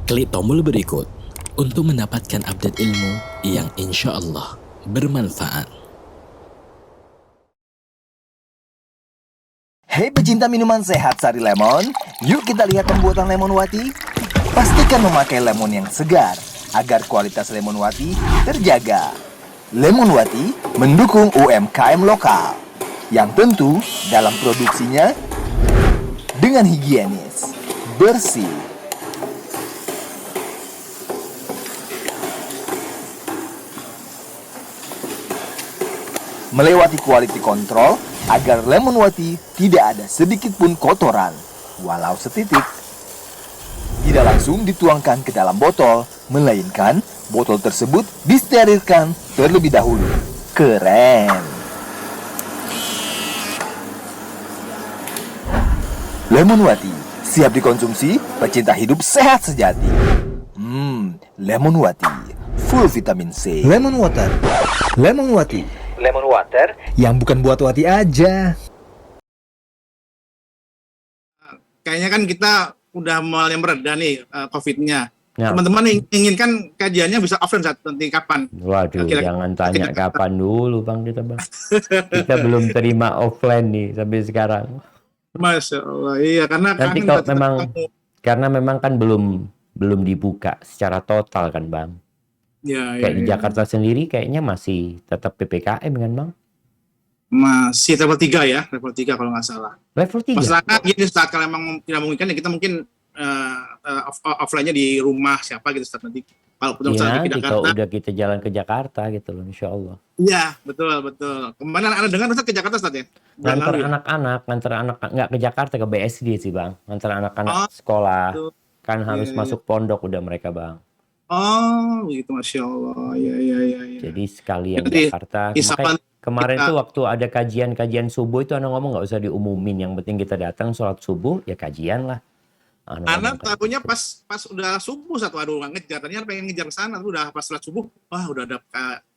Klik tombol berikut untuk mendapatkan update ilmu yang insya Allah bermanfaat. Hei pecinta minuman sehat Sari Lemon, yuk kita lihat pembuatan lemon wati. Pastikan memakai lemon yang segar agar kualitas lemon wati terjaga. Lemon wati mendukung UMKM lokal yang tentu dalam produksinya dengan higienis, bersih. Melewati quality control agar lemon wati tidak ada sedikit pun kotoran, walau setitik. Tidak langsung dituangkan ke dalam botol, melainkan botol tersebut disterilkan terlebih dahulu. Keren! Lemon wati siap dikonsumsi pecinta hidup sehat sejati. Lemon wati full vitamin C. Lemon water. Lemon wati. Lemon water Yang bukan buat wati aja. Kayaknya kan kita udah mulai mereda nih COVID-nya. Ya. Teman-teman inginkan kajiannya bisa offline saat nanti kapan? Waduh, Kira-kira jangan tanya kapan dulu Bang kita Bang. Kita belum terima offline nih sampai sekarang. Masya Allah, iya karena Nanti kangen kalau kita memang ketemu. karena memang kan belum dibuka secara total kan Bang. Ya, Kayak di ya. Jakarta sendiri kayaknya masih tetap PPKM kan Bang? Masih level 3 ya, level 3 kalau nggak salah. Level 3. Masalahnya gini saat kalau memang tidak memungkinkan ya kita mungkin offline-nya di rumah siapa gitu saat nanti. Kalau Iya Ustaz di nanti kalau Jakarta. udah kita jalan ke Jakarta gitu loh insya Allah. Iya, betul. Kemarin Anda dengar Ustaz ke Jakarta Ustaz ya? Bulan Ngantar lalu ya? ngantar anak nggak ke Jakarta ke BSD sih Bang. Ngantar anak-anak Oh, sekolah. gitu. Kan harus Iya. masuk pondok udah mereka Bang. Oh, begitu Masya Allah. Iya. Jadi sekalian Jadi, Jakarta. isapan Makanya kemarin kita- tuh waktu ada kajian subuh itu Ana ngomong nggak usah diumumin. Yang penting kita datang sholat subuh ya kajian lah. Ana Karena ngomong kayak tahunya gitu. pas udah subuh satu aduh nggak ngejar. Tadinya pengen ngejar ke sana, tapi udah pas sholat subuh, wah udah ada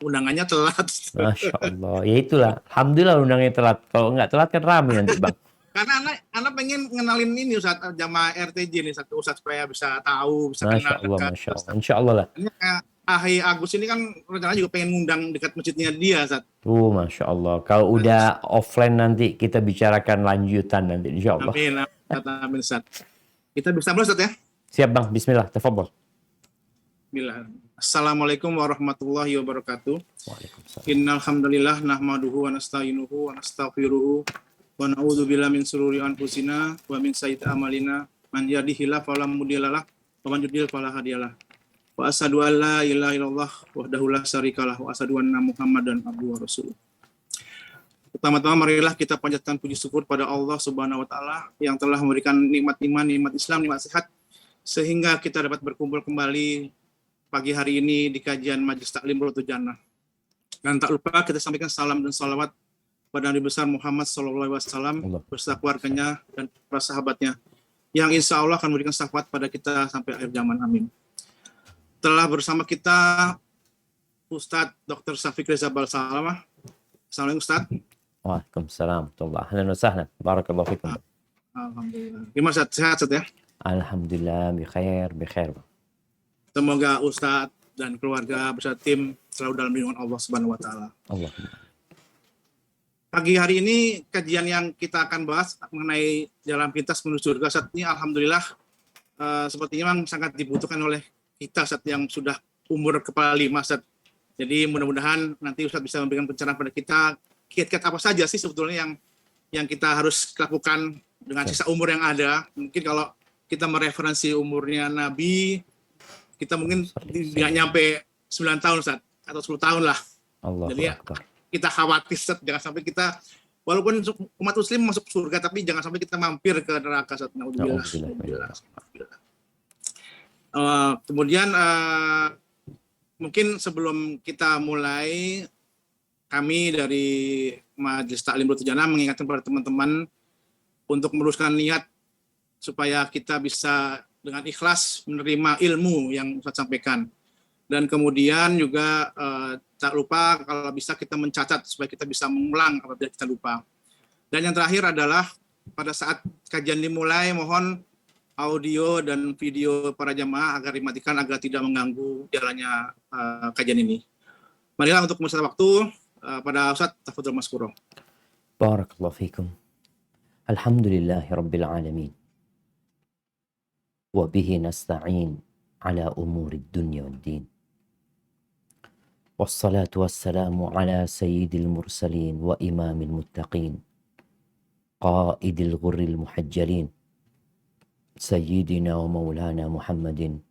undangannya telat. Masya Allah. Ya itulah. Alhamdulillah undangnya telat. Kalau nggak telat kan rame nanti Bang. Karena anak pengen ngenalin ini Ustaz jamaah RTJ nih satu Ustaz supaya bisa tahu, bisa Masya kenal Allah. dekat. Masya Allah. Insya Allah lah. Ini kayak Ahi Agus ini kan rencananya juga pengen ngundang dekat masjidnya dia Ustaz. Masya Allah. Kalau udah offline nanti kita bicarakan lanjutan nanti insya Allah. Amin Ustaz. Kita bisa mulai Ustaz ya? Siap Bang. Bismillah. Tafadhol. Bismillah. Assalamualaikum warahmatullahi wabarakatuh. Waalaikumsalam. Innal hamdalillah nahmaduhu wa nasta'inuhu wa nastaghfiruhu wa na'udzu billahi min shururi anfusina wa min sayyiati a'malina man yahdihillahu fala mudhillalah wa man yudhlil fala hadiyalah. Wa asyhadu an la ilaha illallah wahdahu la syarikalah wa asyhadu anna Muhammadan abduhu wa rasuluh. Pertama-tama marilah kita panjatkan puji syukur pada Allah Subhanahu wa taala yang telah memberikan nikmat iman, nikmat Islam, nikmat sehat sehingga kita dapat berkumpul kembali pagi hari ini di kajian Majelis Taklim Rodotul Jannah. Dan tak lupa kita sampaikan salam dan salawat pada Nabi besar Muhammad SAW beserta keluarganya dan para sahabatnya yang insya Allah akan memberikan syafaat pada kita sampai akhir zaman. Amin. Telah bersama kita Ustadz Dr. Syafiq Reza Balsalamah. Assalamualaikum Ustadz. Waalaikumsalam. Ahlan wa sahlan. Barakallahu fikum. Alhamdulillah. Gimana Ustadz? Sehat Ustadz ya? Alhamdulillah bi khair. Semoga Ustadz dan keluarga beserta tim selalu dalam lindungan Allah Subhanahu wa taala. Allah. Pagi hari ini kajian yang kita akan bahas mengenai jalan pintas menuju surga Ustadz ini alhamdulillah sepertinya memang sangat dibutuhkan oleh kita Ustadz yang sudah umur kepala 5 Ustadz. Jadi mudah-mudahan nanti Ustadz bisa memberikan pencerahan pada kita kiat-kiat apa saja sih sebetulnya yang kita harus lakukan dengan sisa umur yang ada. Mungkin kalau kita mereferensi umurnya Nabi, kita mungkin tidak nyampe 9 tahun Ustadz atau 10 tahun lah. Allahu Jadi Akbar. kita khawatir Ustaz, jangan sampai kita walaupun umat muslim masuk surga tapi jangan sampai kita mampir ke neraka Ustaz. Naudzubillah. Kemudian mungkin sebelum kita mulai kami dari Majelis Taklim Rodotul Jannah mengingatkan kepada teman-teman untuk meluruskan niat supaya kita bisa dengan ikhlas menerima ilmu yang Ustaz sampaikan. Dan kemudian juga tak lupa kalau bisa kita mencatat supaya kita bisa mengulang apabila kita lupa. Dan yang terakhir adalah pada saat kajian dimulai mohon audio dan video para jamaah agar dimatikan agar tidak mengganggu jalannya kajian ini. Marilah untuk masa waktu pada Ustaz Tafadhol Maskuro. Barakallahu fikum. Alhamdulillahi rabbil alamin. Wa bihi nasta'in ala umuri dunya wad din. Wassalatu wassalamu ala sayyidil mursalin wa imamil muttaqin. Qaidil ghurril muhajjalin. Sayyidina wa maulana Muhammadin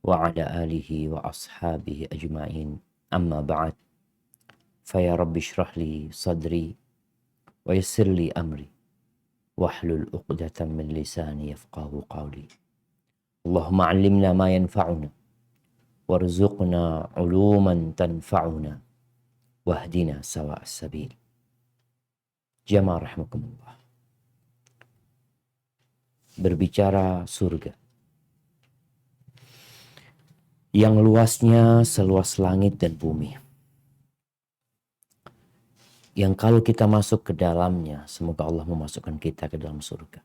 wa ala alihi wa ashabihi ajma'in. Amma ba'd. Faya rabbi shrah li sadri wa yassir li amri wahlul 'uqdatam min lisani yafqahu qawli. Allahumma 'allimna ma yanfa'una warzuqna 'uluman tanfa'una wahdina sawa'as sabil. Jamaah rahimakumullah. Berbicara surga yang luasnya seluas langit dan bumi, yang kalau kita masuk ke dalamnya, semoga Allah memasukkan kita ke dalam surga.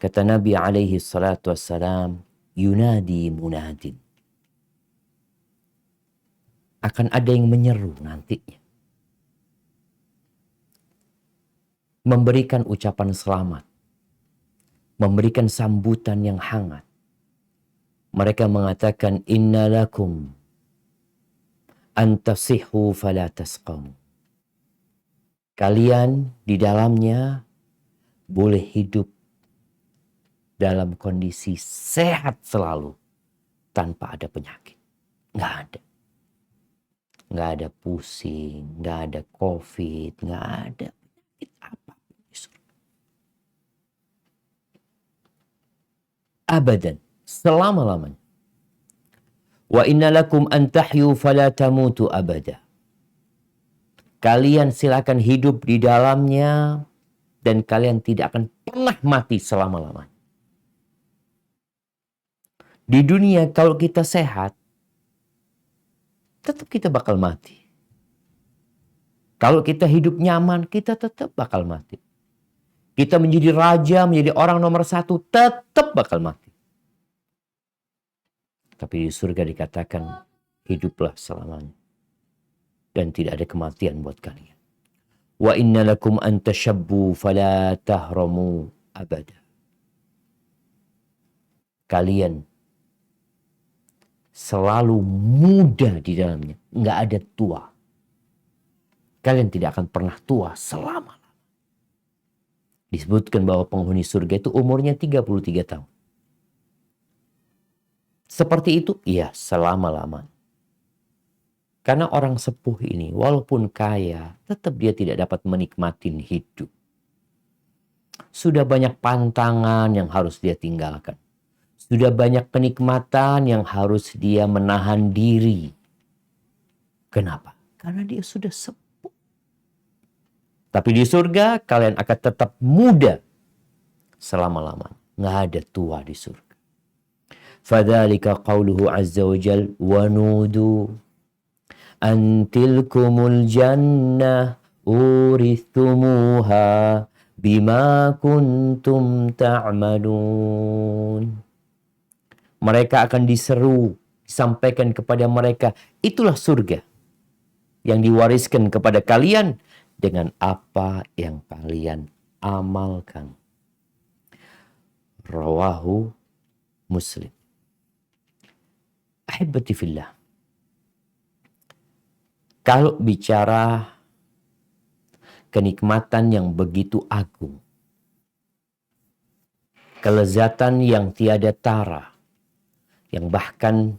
Kata Nabi alaihi salatu wassalam, yunadi munadin. Akan ada yang menyeru nantinya. Memberikan ucapan selamat. Memberikan sambutan yang hangat. Mereka mengatakan, inna lakum antasihu fala tasqamu. Kalian di dalamnya boleh hidup dalam kondisi sehat selalu tanpa ada penyakit. Nggak ada. Nggak ada pusing, nggak ada COVID, nggak ada penyakit apapun di surga. Abadan, selama-lamanya. Wa inna lakum an tahyu fala tamutu abada. Kalian silakan hidup di dalamnya dan kalian tidak akan pernah mati selama-lamanya. Di dunia kalau kita sehat, tetap kita bakal mati. Kalau kita hidup nyaman, kita tetap bakal mati. Kita menjadi raja, menjadi orang nomor satu, tetap bakal mati. Tapi di surga dikatakan, hiduplah selamanya. Dan tidak ada kematian buat kalian. Wa inna lakum an tashabbu fala tahramu abada. Kalian selalu muda di dalamnya. Nggak ada tua. Kalian tidak akan pernah tua selama-lamanya. Disebutkan bahwa penghuni surga itu umurnya 33 tahun. Seperti itu? Iya, selama-lamanya. Karena orang sepuh ini walaupun kaya, tetap dia tidak dapat menikmati hidup. Sudah banyak pantangan yang harus dia tinggalkan. Sudah banyak kenikmatan yang harus dia menahan diri. Kenapa? Karena dia sudah sepuh. Tapi di surga kalian akan tetap muda selama-lamanya. Nggak ada tua di surga. Fadzalika qauluhu azza wa jal wa nudu an tilkumul jannah urithumuha bima kuntum ta'malun. Mereka akan diseru, disampaikan kepada mereka, itulah surga yang diwariskan kepada kalian dengan apa yang kalian amalkan. Rawahu Muslim. Ahibati fillah. Kalau bicara kenikmatan yang begitu agung, kelezatan yang tiada tara, yang bahkan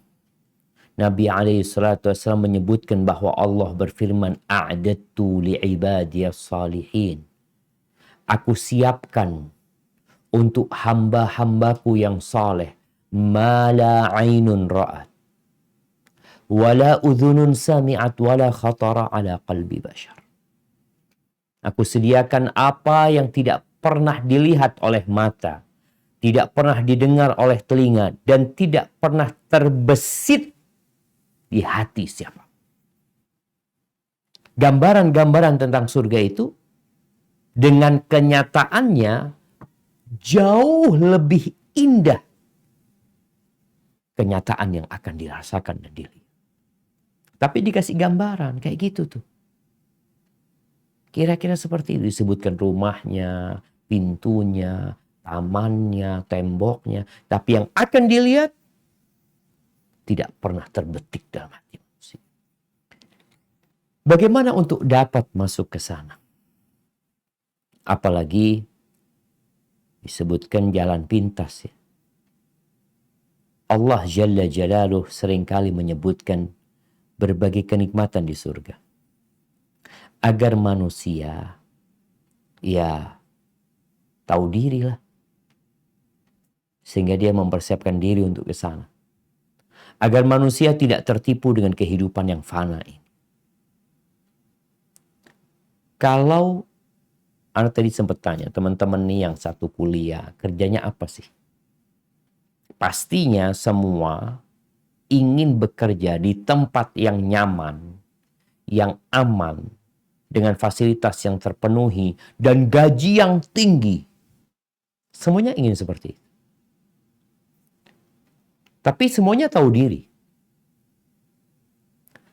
Nabi SAW menyebutkan bahwa Allah berfirman, a'dadtu li'ibadiyas salihin. Aku siapkan untuk hamba-hambaku yang saleh, ma la ainun ra'at, wala udhunun sami'at, wala khatara ala qalbi bashar. Aku sediakan apa yang tidak pernah dilihat oleh mata, tidak pernah didengar oleh telinga, dan tidak pernah terbesit di hati siapa. Gambaran-gambaran tentang surga itu dengan kenyataannya jauh lebih indah kenyataan yang akan dirasakan dan dilihat. Tapi dikasih gambaran kayak gitu tuh. Kira-kira seperti itu disebutkan rumahnya, pintunya, tamannya, temboknya. Tapi yang akan dilihat tidak pernah terbetik dalam hati manusia. Bagaimana untuk dapat masuk ke sana? Apalagi disebutkan jalan pintas ya. Allah Jalla Jalaluh seringkali menyebutkan berbagai kenikmatan di surga. Agar manusia ya tahu diri lah. Sehingga dia mempersiapkan diri untuk ke sana. Agar manusia tidak tertipu dengan kehidupan yang fana ini. Kalau Anda tadi sempat tanya, teman-teman nih yang satu kuliah, kerjanya apa sih? Pastinya semua ingin bekerja di tempat yang nyaman, yang aman, dengan fasilitas yang terpenuhi, dan gaji yang tinggi. Semuanya ingin seperti itu. Tapi semuanya tahu diri.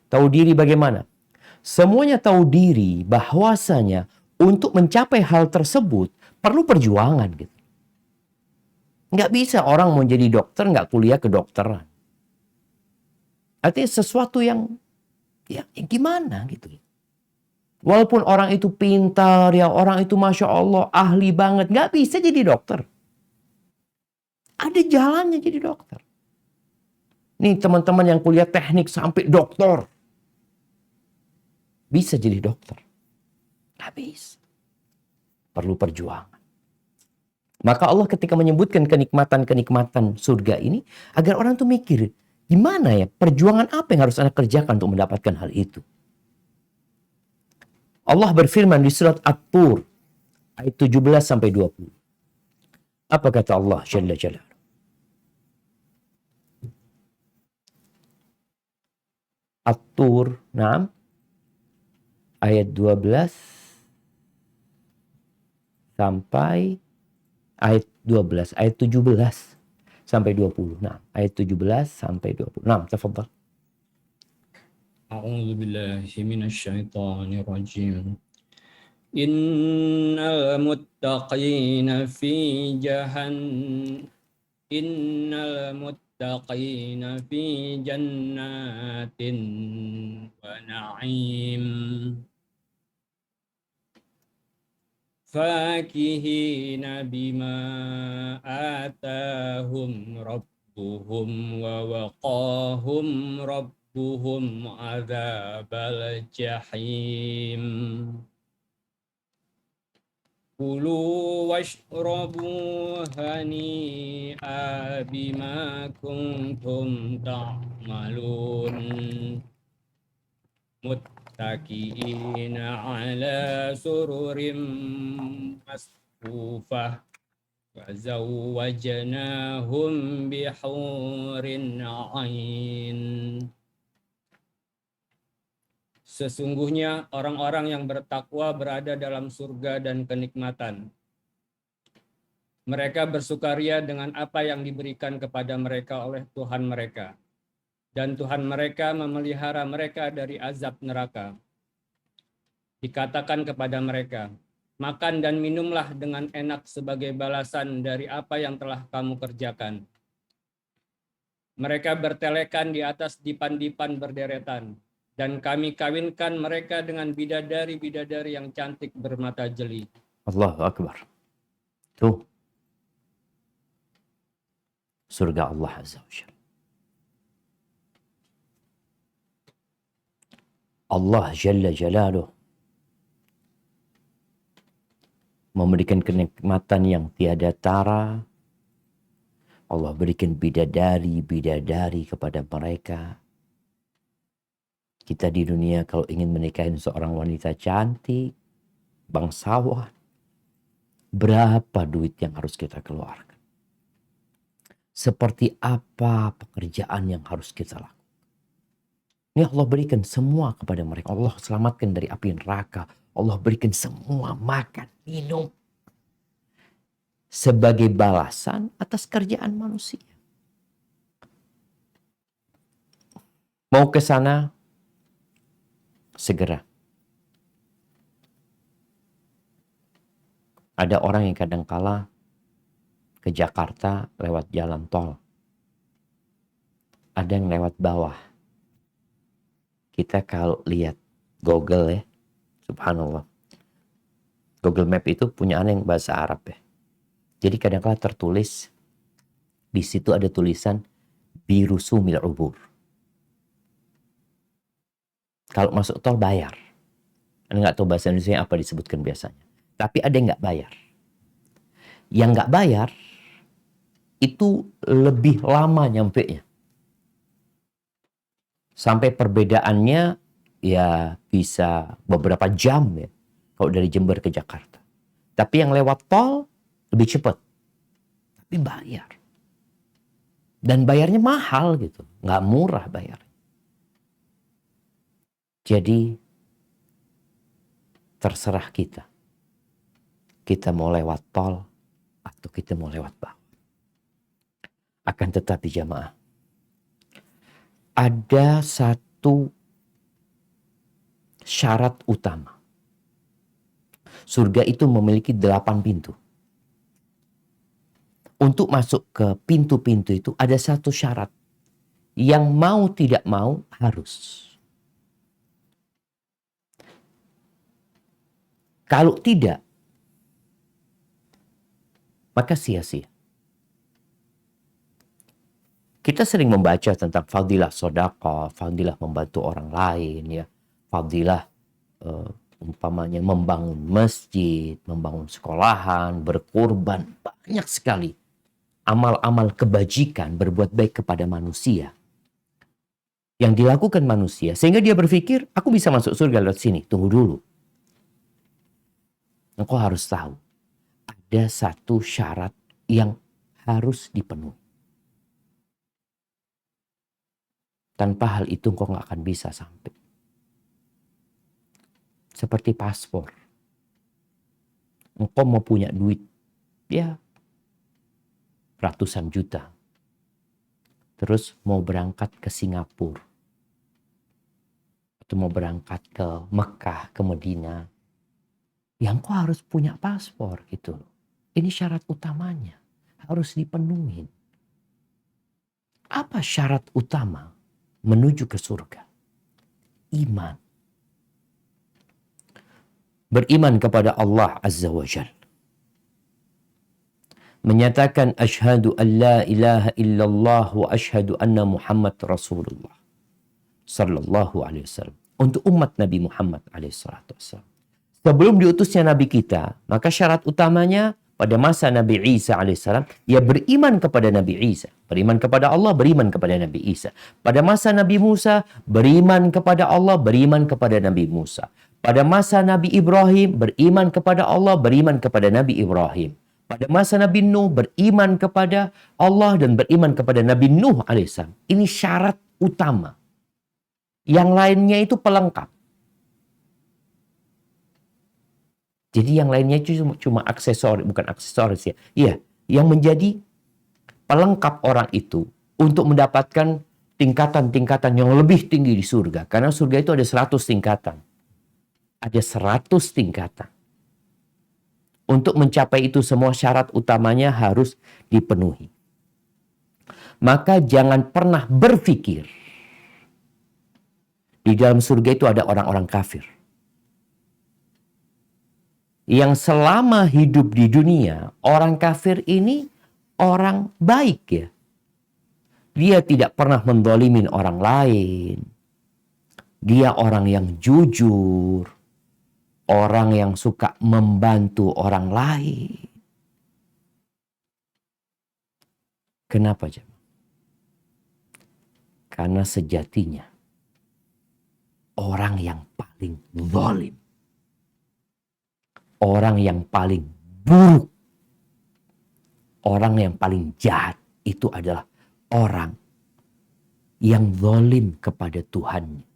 Tahu diri bagaimana? Semuanya tahu diri bahwasanya untuk mencapai hal tersebut perlu perjuangan gitu. Nggak bisa orang mau jadi dokter nggak kuliah kedokteran. Artinya sesuatu yang ya gimana gitu. Walaupun orang itu pintar ya, orang itu Masya Allah ahli banget, nggak bisa jadi dokter. Ada jalannya jadi dokter. Nih teman-teman yang kuliah teknik sampai doktor. Bisa jadi dokter. Nggak bisa. Perlu perjuangan. Maka Allah ketika menyebutkan kenikmatan-kenikmatan surga ini, agar orang tuh mikir, gimana ya perjuangan apa yang harus Anda kerjakan untuk mendapatkan hal itu. Allah berfirman di surat At-Tur ayat 17 sampai 20. Apa kata Allah Jalla Jalaluhu? At-Tur 6 ayat 12 sampai ayat 12, ayat 17 sampai 20. Nah, ayat 17 sampai 20. Nah, tafadhal. أعوذ بالله من الشيطان الرجيم إن المتقين في إن المتقين في جنات ونعيم فاكهين بما آتاهم ربهم ووقاهم ربهم عذاب الجحيم كلوا واشربوا هنيئا بما كنتم تعملون متكئين على سرر مصفوفة وزوجناهم بحور عين. Sesungguhnya orang-orang yang bertakwa berada dalam surga dan kenikmatan. Mereka bersukaria dengan apa yang diberikan kepada mereka oleh Tuhan mereka. Dan Tuhan mereka memelihara mereka dari azab neraka. Dikatakan kepada mereka, makan dan minumlah dengan enak sebagai balasan dari apa yang telah kamu kerjakan. Mereka bertelekan di atas dipan-dipan berderetan. Dan kami kawinkan mereka dengan bidadari-bidadari yang cantik bermata jeli. Allahu Akbar. Tuh. Surga Allah Azza wa Jalla. Allah Jalla Jalaluh memberikan kenikmatan yang tiada tara. Allah berikan bidadari-bidadari kepada mereka. Kita di dunia kalau ingin menikahi seorang wanita cantik, bangsawan, berapa duit yang harus kita keluarkan? Seperti apa pekerjaan yang harus kita lakukan? Ini Allah berikan semua kepada mereka. Allah selamatkan dari api neraka. Allah berikan semua makan, minum. sebagai balasan atas kerjaan manusia. Mau ke sana, segera. Ada orang yang kadangkala ke Jakarta lewat jalan tol. Ada yang lewat bawah. Kita kalau lihat Google ya, subhanallah. Google Map itu punya yang bahasa Arab ya. Jadi kadang-kala tertulis, di situ ada tulisan birusumil ubur. Kalau masuk tol bayar. Anda nggak tahu bahasa Indonesia apa disebutkan biasanya. Tapi ada yang nggak bayar. Yang nggak bayar itu lebih lama nyampenya. Sampai perbedaannya ya bisa beberapa jam ya. Kalau dari Jember ke Jakarta. Tapi yang lewat tol lebih cepat. Tapi bayar. Dan bayarnya mahal gitu. Nggak murah bayarnya. Jadi terserah kita. Kita mau lewat tol atau kita mau lewat bawah. Akan tetapi jamaah, ada satu syarat utama. Surga itu memiliki 8 pintu. Untuk masuk ke pintu-pintu itu ada satu syarat. Yang mau tidak mau harus. Kalau tidak, maka sia-sia. Kita sering membaca tentang fadilah sedekah, fadilah membantu orang lain, ya, fadilah umpamanya membangun masjid, membangun sekolahan, berkorban, banyak sekali amal-amal kebajikan berbuat baik kepada manusia yang dilakukan manusia sehingga dia berpikir aku bisa masuk surga lewat sini. Tunggu dulu, engkau harus tahu ada satu syarat yang harus dipenuhi. Tanpa hal itu engkau nggak akan bisa sampai. Seperti paspor. Engkau mau punya duit, ya ratusan juta. Terus mau berangkat ke Singapura. Atau mau berangkat ke Mekah, ke Medina. Ya engkau harus punya paspor gitu. Ini syarat utamanya. Harus dipenuhi. Apa syarat utama menuju ke surga? Iman. Beriman kepada Allah Azza wa Jalla. Menyatakan asyhadu an la ilaha illallah wa asyhadu anna Muhammad Rasulullah sallallahu alaihi wasallam. Untuk umat Nabi Muhammad alaihi salatu wasallam. Sebelum diutusnya Nabi kita, maka syarat utamanya pada masa Nabi Isa alaihissalam, ia beriman kepada Nabi Isa. Beriman kepada Allah, beriman kepada Nabi Isa. Pada masa Nabi Musa, beriman kepada Allah, beriman kepada Nabi Musa. Pada masa Nabi Ibrahim, beriman kepada Allah, beriman kepada Nabi Ibrahim. Pada masa Nabi Nuh, beriman kepada Allah dan beriman kepada Nabi Nuh alaihissalam. Ini syarat utama. Yang lainnya itu pelengkap. Jadi yang lainnya itu cuma aksesoris, bukan aksesoris ya. Iya, yang menjadi pelengkap orang itu untuk mendapatkan tingkatan-tingkatan yang lebih tinggi di surga. Karena surga itu ada 100 tingkatan. Ada 100 tingkatan. Untuk mencapai itu semua syarat utamanya harus dipenuhi. Maka jangan pernah berpikir di dalam surga itu ada orang-orang kafir. Yang selama hidup di dunia, orang kafir ini orang baik ya. Dia tidak pernah mendolimin orang lain. Dia orang yang jujur. Orang yang suka membantu orang lain. Kenapa, jemaah? Karena sejatinya orang yang paling zalim, orang yang paling buruk, orang yang paling jahat itu adalah orang yang zalim kepada Tuhannya.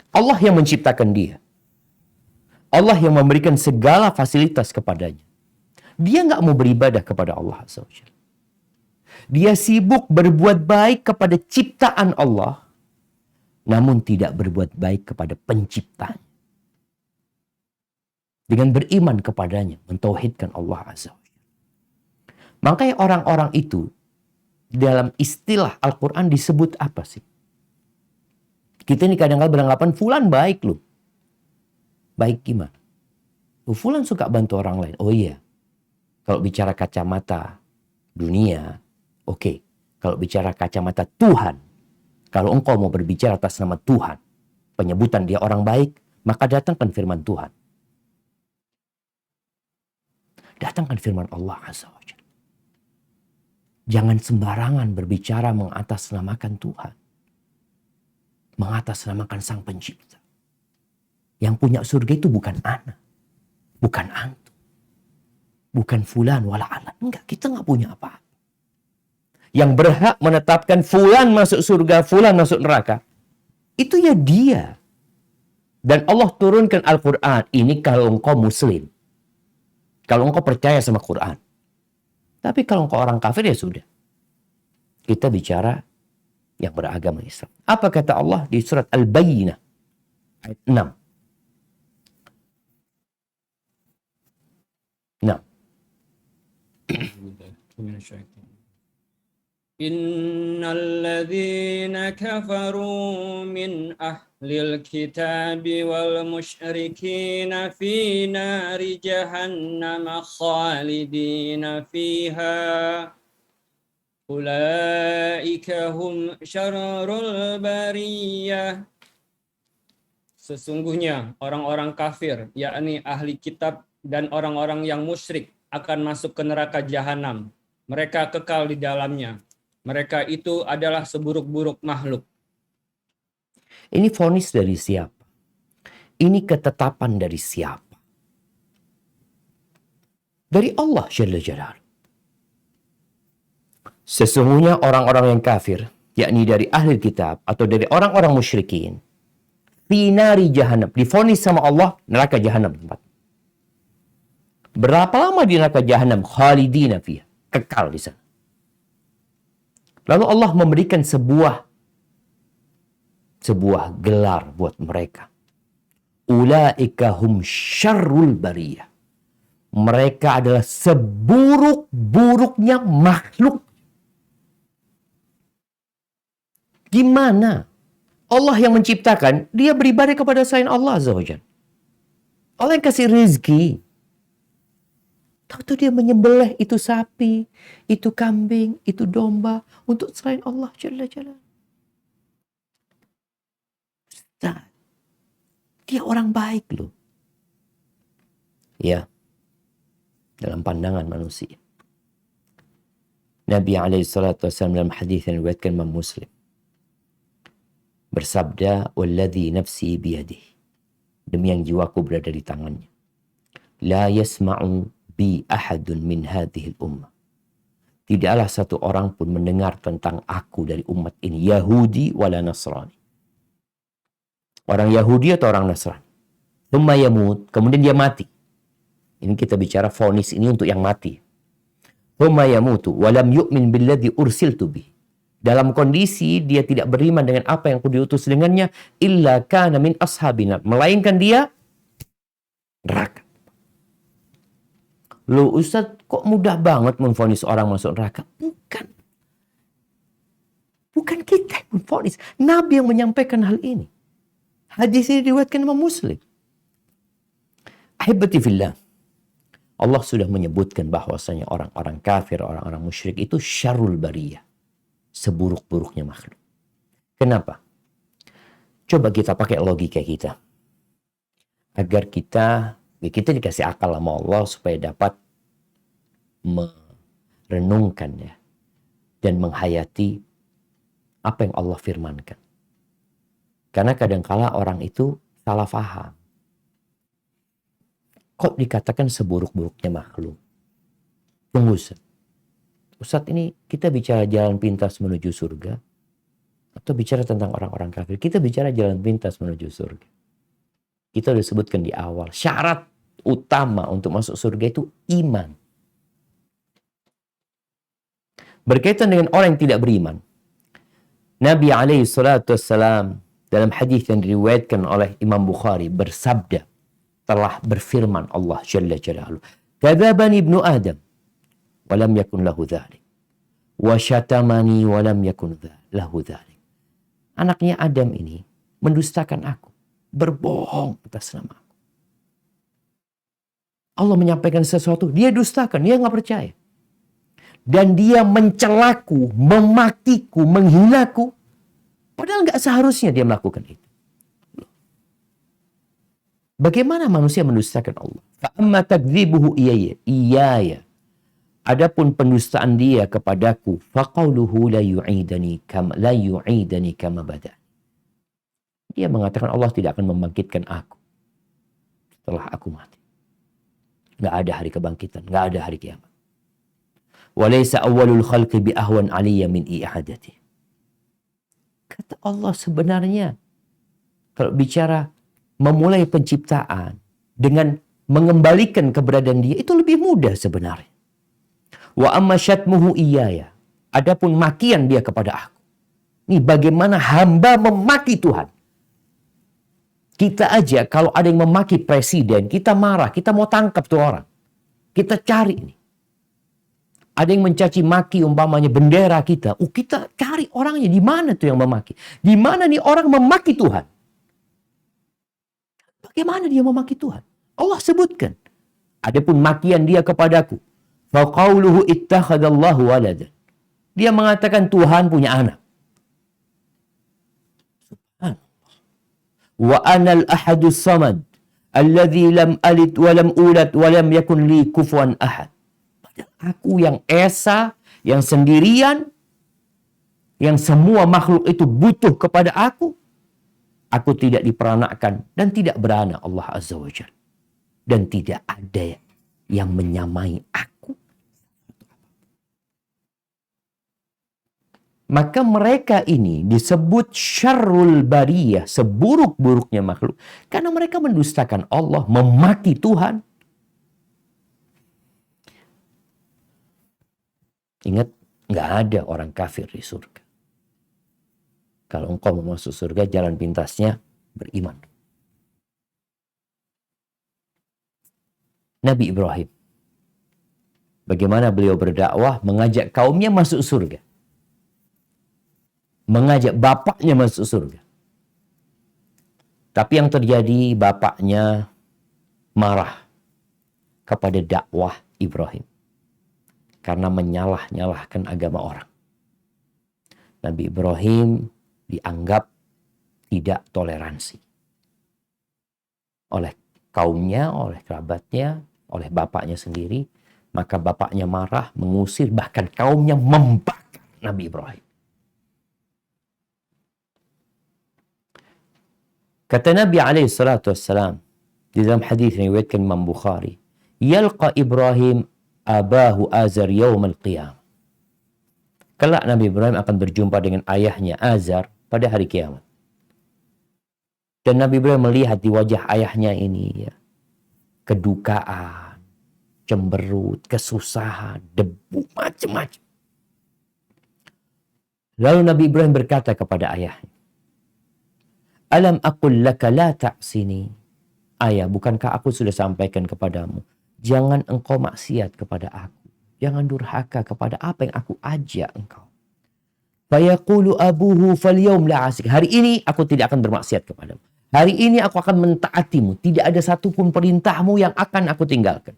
Allah yang menciptakan dia. Allah yang memberikan segala fasilitas kepadanya. Dia nggak mau beribadah kepada Allah Azza wa Jalla. Dia sibuk berbuat baik kepada ciptaan Allah, namun tidak berbuat baik kepada penciptanya. Dengan beriman kepadanya, mentauhidkan Allah Azza wa Jalla. Makanya orang-orang itu dalam istilah Al-Quran disebut apa sih? Kita ini kadang-kadang beranggapan fulan baik loh. Baik gimana? Fulan suka bantu orang lain. Oh iya. Kalau bicara kacamata dunia, oke. Kalau bicara kacamata Tuhan, kalau engkau mau berbicara atas nama Tuhan, penyebutan dia orang baik, maka datangkan firman Tuhan. Datangkan firman Allah Azza wa Jalla. Jangan sembarangan berbicara mengatasnamakan Tuhan. Mengatasnamakan Sang Pencipta. Yang punya surga itu bukan ana, bukan antum, bukan fulan wala alan. Enggak, kita nggak punya apa-apa. Yang berhak menetapkan fulan masuk surga, fulan masuk neraka, itu ya dia. Dan Allah turunkan Al-Quran. Ini kalau engkau muslim. Kalau engkau percaya sama Quran. Tapi kalau engkau orang kafir ya sudah. Kita bicara yang beragama Islam. Apa kata Allah di surat Al-Bayyinah ayat 6? Nah. Innalladzina kafaru min ahlil kitabi wal musyrikina fi nari jahannam khalidina fiha ulaika hum syarrul bariyah. Sesungguhnya orang-orang kafir, yakni ahli kitab dan orang-orang yang musyrik akan masuk ke neraka jahanam. Mereka kekal di dalamnya. Mereka itu adalah seburuk-buruk makhluk. Ini vonis dari siapa? Ini ketetapan dari siapa? Dari Allah Jalla Jalaluhu. Sesungguhnya orang-orang yang kafir, yakni dari ahli kitab atau dari orang-orang musyrikin, finari jahannam, divonis sama Allah neraka jahanam tempat. Berapa lama di neraka jahanam? Khalidina fiha, kekal di sana. Lalu Allah memberikan sebuah gelar buat mereka. Ulaika hum syarrul bariyah. Mereka adalah seburuk-buruknya makhluk. Gimana? Allah yang menciptakan, dia beribadah kepada selain Allah Azza wa Jalla. Allah yang kasih rezeki. Tahu-tahu dia menyembelih itu sapi, itu kambing, itu domba untuk selain Allah Jalla Jalla. Dia orang baik loh. Ya, dalam pandangan manusia. Nabi SAW dalam hadis yang diriwayatkan Imam Muslim bersabda, "Walladzi nafsi biyadihi." Demi yang jiwaku berada di tangannya. La yasma'u bi ahadun min hadhil ummah. Tidaklah satu orang pun mendengar tentang aku dari umat ini, Yahudi wala Nasrani. Orang Yahudi atau orang Nasrani. Thumma yamut, kemudian dia mati. Ini kita bicara vonis ini untuk yang mati. Thumma yamutu walam yu'min billadzi ursiltu bih. Dalam kondisi dia tidak beriman dengan apa yang aku diutus dengannya, illa kana min ashabina, melainkan dia neraka. Loh Ustaz, kok mudah banget memvonis orang masuk neraka? Bukan. Bukan kita yang memvonis. Nabi yang menyampaikan hal ini. Hadis ini diriwayatkan Imam Muslim. Ahibati fillah. Allah sudah menyebutkan bahwasanya orang-orang kafir, orang-orang musyrik itu syarrul bariyah. Seburuk-buruknya makhluk. Kenapa? Coba kita pakai logika kita. Agar kita dikasih akal sama Allah supaya dapat merenungkan ya, dan menghayati apa yang Allah firmankan. Karena kadangkala orang itu salah faham. Kok dikatakan seburuk-buruknya makhluk? Tunggu Ustaz. Ustaz, ini kita bicara jalan pintas menuju surga atau bicara tentang orang-orang kafir? Kita bicara jalan pintas menuju surga. Kita sudah sebutkan di awal. Syarat utama untuk masuk surga itu iman. Berkaitan dengan orang yang tidak beriman. Nabi SAW dalam hadis yang diriwayatkan oleh Imam Bukhari bersabda, telah berfirman Allah Jalla Jalaluhu, "Kadzabani ibnu Adam, wa lam yakun lahu dzalik. Wa syatamani wa lam yakun lahu dzalik." Anaknya Adam ini mendustakan aku, berbohong atas nama aku. Allah menyampaikan sesuatu, dia dustakan, dia nggak percaya. Dan dia mencelaku, memakiku, menghinaku. Padahal nggak seharusnya dia melakukan itu. Bagaimana manusia mendustakan Allah? Fa'amma takdzibuhu iyaya. Adapun pendustaan dia kepadaku, faqauluhu la yu'idani kama bada. Dia mengatakan Allah tidak akan membangkitkan aku setelah aku mati. Nggak ada hari kebangkitan, nggak ada hari kiamat. Walaysa awwalul khalqi bi ahwan aliyya min i'adati. Kata Allah, sebenarnya kalau bicara memulai penciptaan dengan mengembalikan keberadaan dia itu lebih mudah sebenarnya. Wa amma syatmuhu iyaya. Adapun makian dia kepada aku. Ini bagaimana hamba memaki Tuhan. Kita aja kalau ada yang memaki presiden, kita marah, kita mau tangkap tuh orang. Kita cari ini. Ada yang mencaci maki umpamanya bendera kita. Kita cari orangnya. Di mana tuh yang memaki? Di mana nih orang memaki Tuhan? Bagaimana dia memaki Tuhan? Allah sebutkan. Adapun makian dia kepadaku. Faqauluhu ittakhadallahu waladan. Dia mengatakan Tuhan punya anak. Subhanallah. Wa anal ahadus samad. Alladhi lam alid wa lam ulad wa lam yakun li kufuwan ahad. Aku yang esa, yang sendirian, yang semua makhluk itu butuh kepada aku. Aku tidak diperanakkan dan tidak beranak Allah Azza wa Jalla. Dan tidak ada yang menyamai aku. Maka mereka ini disebut syarrul bariyah, seburuk-buruknya makhluk. Karena mereka mendustakan Allah, memaki Tuhan. Ingat, nggak ada orang kafir di surga. Kalau engkau mau masuk surga, jalan pintasnya beriman. Nabi Ibrahim. Bagaimana beliau berdakwah, mengajak kaumnya masuk surga. Mengajak bapaknya masuk surga. Tapi yang terjadi, bapaknya marah kepada dakwah Ibrahim. Karena menyalah-nyalahkan agama orang. Nabi Ibrahim dianggap tidak toleransi. Oleh kaumnya, oleh kerabatnya, oleh bapaknya sendiri. Maka bapaknya marah, mengusir, bahkan kaumnya membakar Nabi Ibrahim. Kata Nabi SAW di dalam hadis yang diriwayatkan Imam Bukhari, yalqa Ibrahim abahu Azar yawm al-qiyam. Kelak Nabi Ibrahim akan berjumpa dengan ayahnya Azar pada hari kiamat. Dan Nabi Ibrahim melihat di wajah ayahnya ini ya, kedukaan, cemberut, kesusahan, debu, macam-macam. Lalu Nabi Ibrahim berkata kepada ayahnya, alam aqul laka la ta'sini. Ayah, bukankah aku sudah sampaikan kepadamu, jangan engkau maksiat kepada aku. Jangan durhaka kepada apa yang aku ajak engkau. Fayaqulu abuhu falyawm la asik. Hari ini aku tidak akan bermaksiat kepadamu. Hari ini aku akan mentaatimu. Tidak ada satupun perintahmu yang akan aku tinggalkan.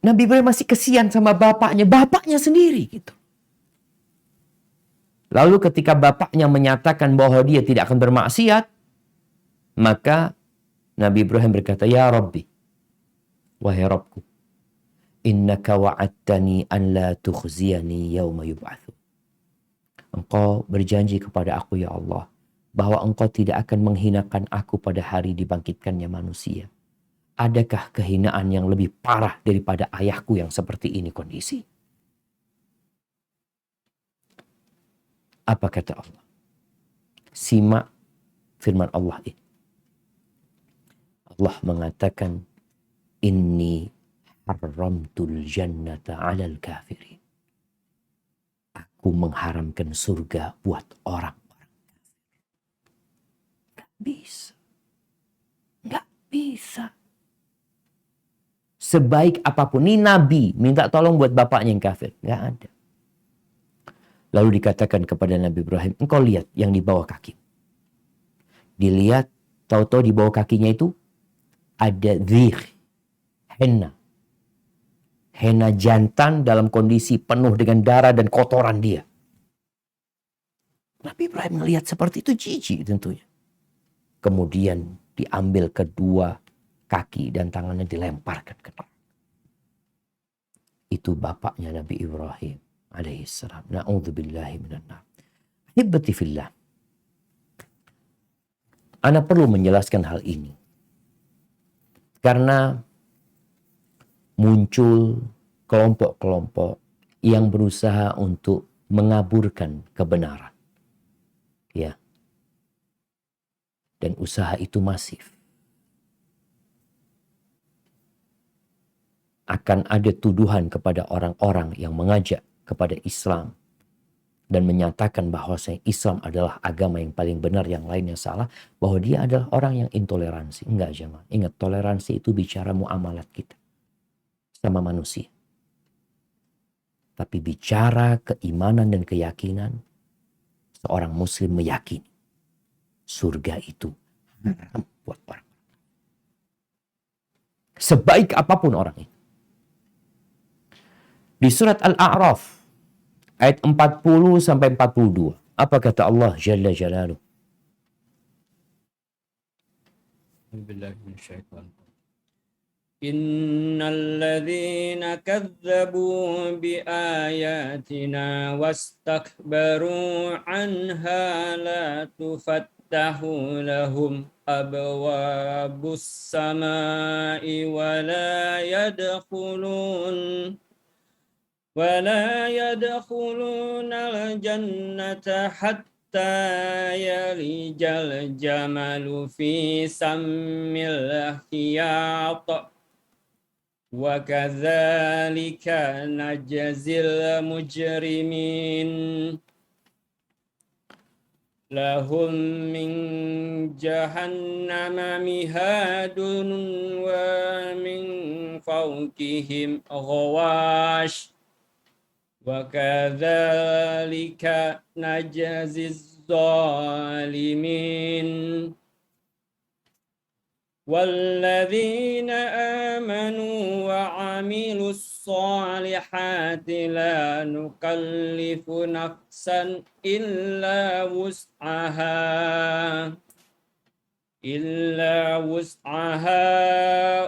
Nabi Ibrahim masih kesian sama bapaknya sendiri gitu. Lalu ketika bapaknya menyatakan bahwa dia tidak akan bermaksiat, maka Nabi Ibrahim berkata, ya Rabbi, wahai Rabbku, innaka wa'adtani an la tukhziyani yawma yub'atsu. Engkau berjanji kepada aku ya Allah, bahwa engkau tidak akan menghinakan aku pada hari dibangkitkannya manusia. Adakah kehinaan yang lebih parah daripada ayahku yang seperti ini kondisi? Apa kata Allah? Simak firman Allah ini. Allah mengatakan, Inni haramtul jannata 'alal kafirin. Aku mengharamkan surga buat orang-orang kafir. Gak bisa. Gak bisa. Sebaik apapun. Ini Nabi minta tolong buat bapaknya yang kafir. Gak ada. Lalu dikatakan kepada Nabi Ibrahim, engkau lihat yang di bawah kaki. Dilihat, tahu-tahu di bawah kakinya itu ada dhikh, henna. Henna jantan dalam kondisi penuh dengan darah dan kotoran dia. Nabi Ibrahim melihat seperti itu jijik tentunya. Kemudian diambil kedua kaki dan tangannya dilemparkan ke neraka. Itu bapaknya Nabi Ibrahim alaihissalam. Na'udzubillahi minan nar. Hibbati fillah. Ana perlu menjelaskan hal ini. Karena muncul kelompok-kelompok yang berusaha untuk mengaburkan kebenaran. Ya. Dan usaha itu masif. Akan ada tuduhan kepada orang-orang yang mengajak kepada Islam dan menyatakan bahwa Islam adalah agama yang paling benar, yang lainnya salah, bahwa dia adalah orang yang intoleransi. Enggak, jemaah. Ingat, toleransi itu bicara muamalat kita sama manusia. Tapi bicara keimanan dan keyakinan, seorang muslim meyakini surga itu haram buat orang. Sebaik apapun orang itu. Di surat Al-A'raf ayat 40 sampai 42, apa kata Allah Jalla Jalaluh? Innal ladzina kadzdzabu bi ayatina wastakbaru anha la tufattahu lahum abwabus samai wa la yadkhulun al-jannata hatta yalijal jamalu fi sammil khiyat wa kadzalika najzil mujrimin lahum min jahannama mihadun wa min fawqihim ghawash wa kadzalika najziz zalimin walladzina amanu wa amilus solihati la nukallifu nafsan illa wus'aha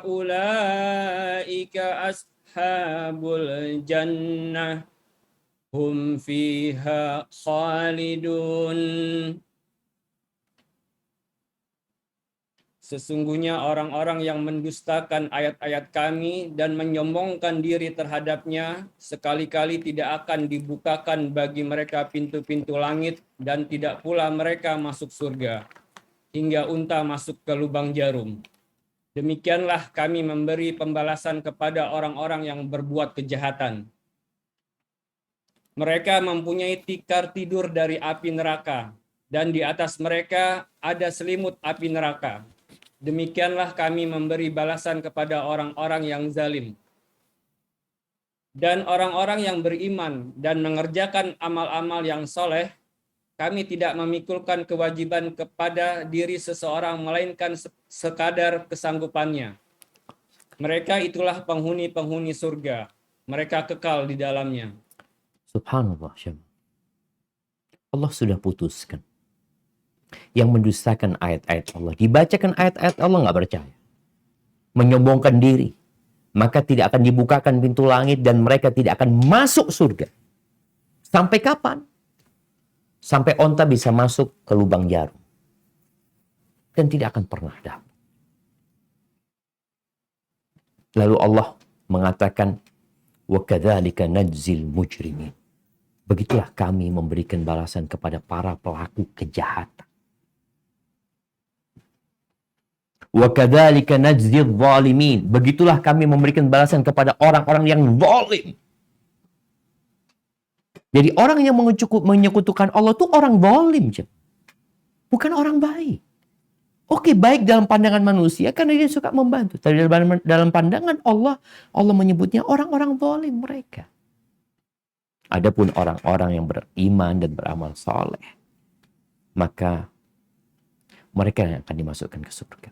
ulaika ashabul jannah hum fiha khalidun. Sesungguhnya orang-orang yang mendustakan ayat-ayat kami dan menyombongkan diri terhadapnya, sekali-kali tidak akan dibukakan bagi mereka pintu-pintu langit dan tidak pula mereka masuk surga, hingga unta masuk ke lubang jarum. Demikianlah kami memberi pembalasan kepada orang-orang yang berbuat kejahatan. Mereka mempunyai tikar tidur dari api neraka, dan di atas mereka ada selimut api neraka. Demikianlah kami memberi balasan kepada orang-orang yang zalim. Dan orang-orang yang beriman dan mengerjakan amal-amal yang soleh, kami tidak memikulkan kewajiban kepada diri seseorang, melainkan sekadar kesanggupannya. Mereka itulah penghuni-penghuni surga. Mereka kekal di dalamnya. Subhanallah. Allah sudah putuskan. Yang mendustakan ayat-ayat Allah. Dibacakan ayat-ayat Allah nggak percaya. Menyombongkan diri. Maka tidak akan dibukakan pintu langit dan mereka tidak akan masuk surga. Sampai kapan? Sampai onta bisa masuk ke lubang jarum. Dan tidak akan pernah dapat. Lalu Allah mengatakan, وَكَذَلِكَ نَجْزِي الْمُجْرِمِينَ. Begitulah kami memberikan balasan kepada para pelaku kejahatan. Wa kadzalika najzi dzalimin. Begitulah kami memberikan balasan kepada orang-orang yang zalim. Jadi orang yang menyekutukan Allah itu orang zalim, bukan orang baik. Oke, baik dalam pandangan manusia karena dia suka membantu. Tapi dalam pandangan Allah, Allah menyebutnya orang-orang zalim mereka. Adapun orang-orang yang beriman dan beramal saleh, maka mereka yang akan dimasukkan ke surga.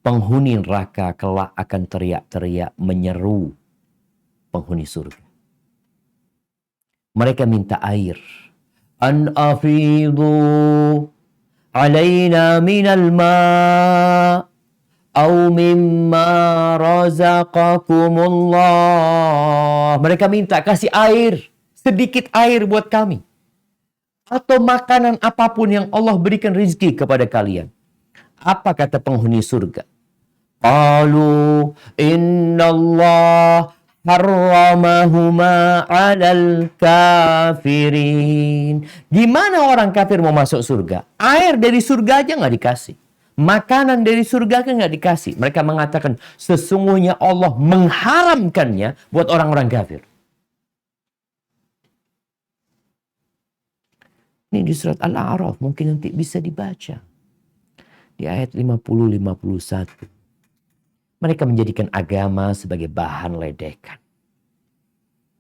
Penghuni neraka kelak akan teriak-teriak menyeru penghuni surga. Mereka minta air. An afidu alaina minal ma' au mimma razaqakumullah. Mereka minta kasih air, sedikit air buat kami. Atau makanan apapun yang Allah berikan rezeki kepada kalian. Apa kata penghuni surga? Qalu innallah harramahuma 'alal kafirin. Gimana orang kafir mau masuk surga? Air dari surga aja nggak dikasih. Makanan dari surga kan nggak dikasih. Mereka mengatakan sesungguhnya Allah mengharamkannya buat orang-orang kafir. Ini di surat Al-A'raf mungkin nanti bisa dibaca. Di ayat 50-51. Mereka menjadikan agama sebagai bahan ledekan.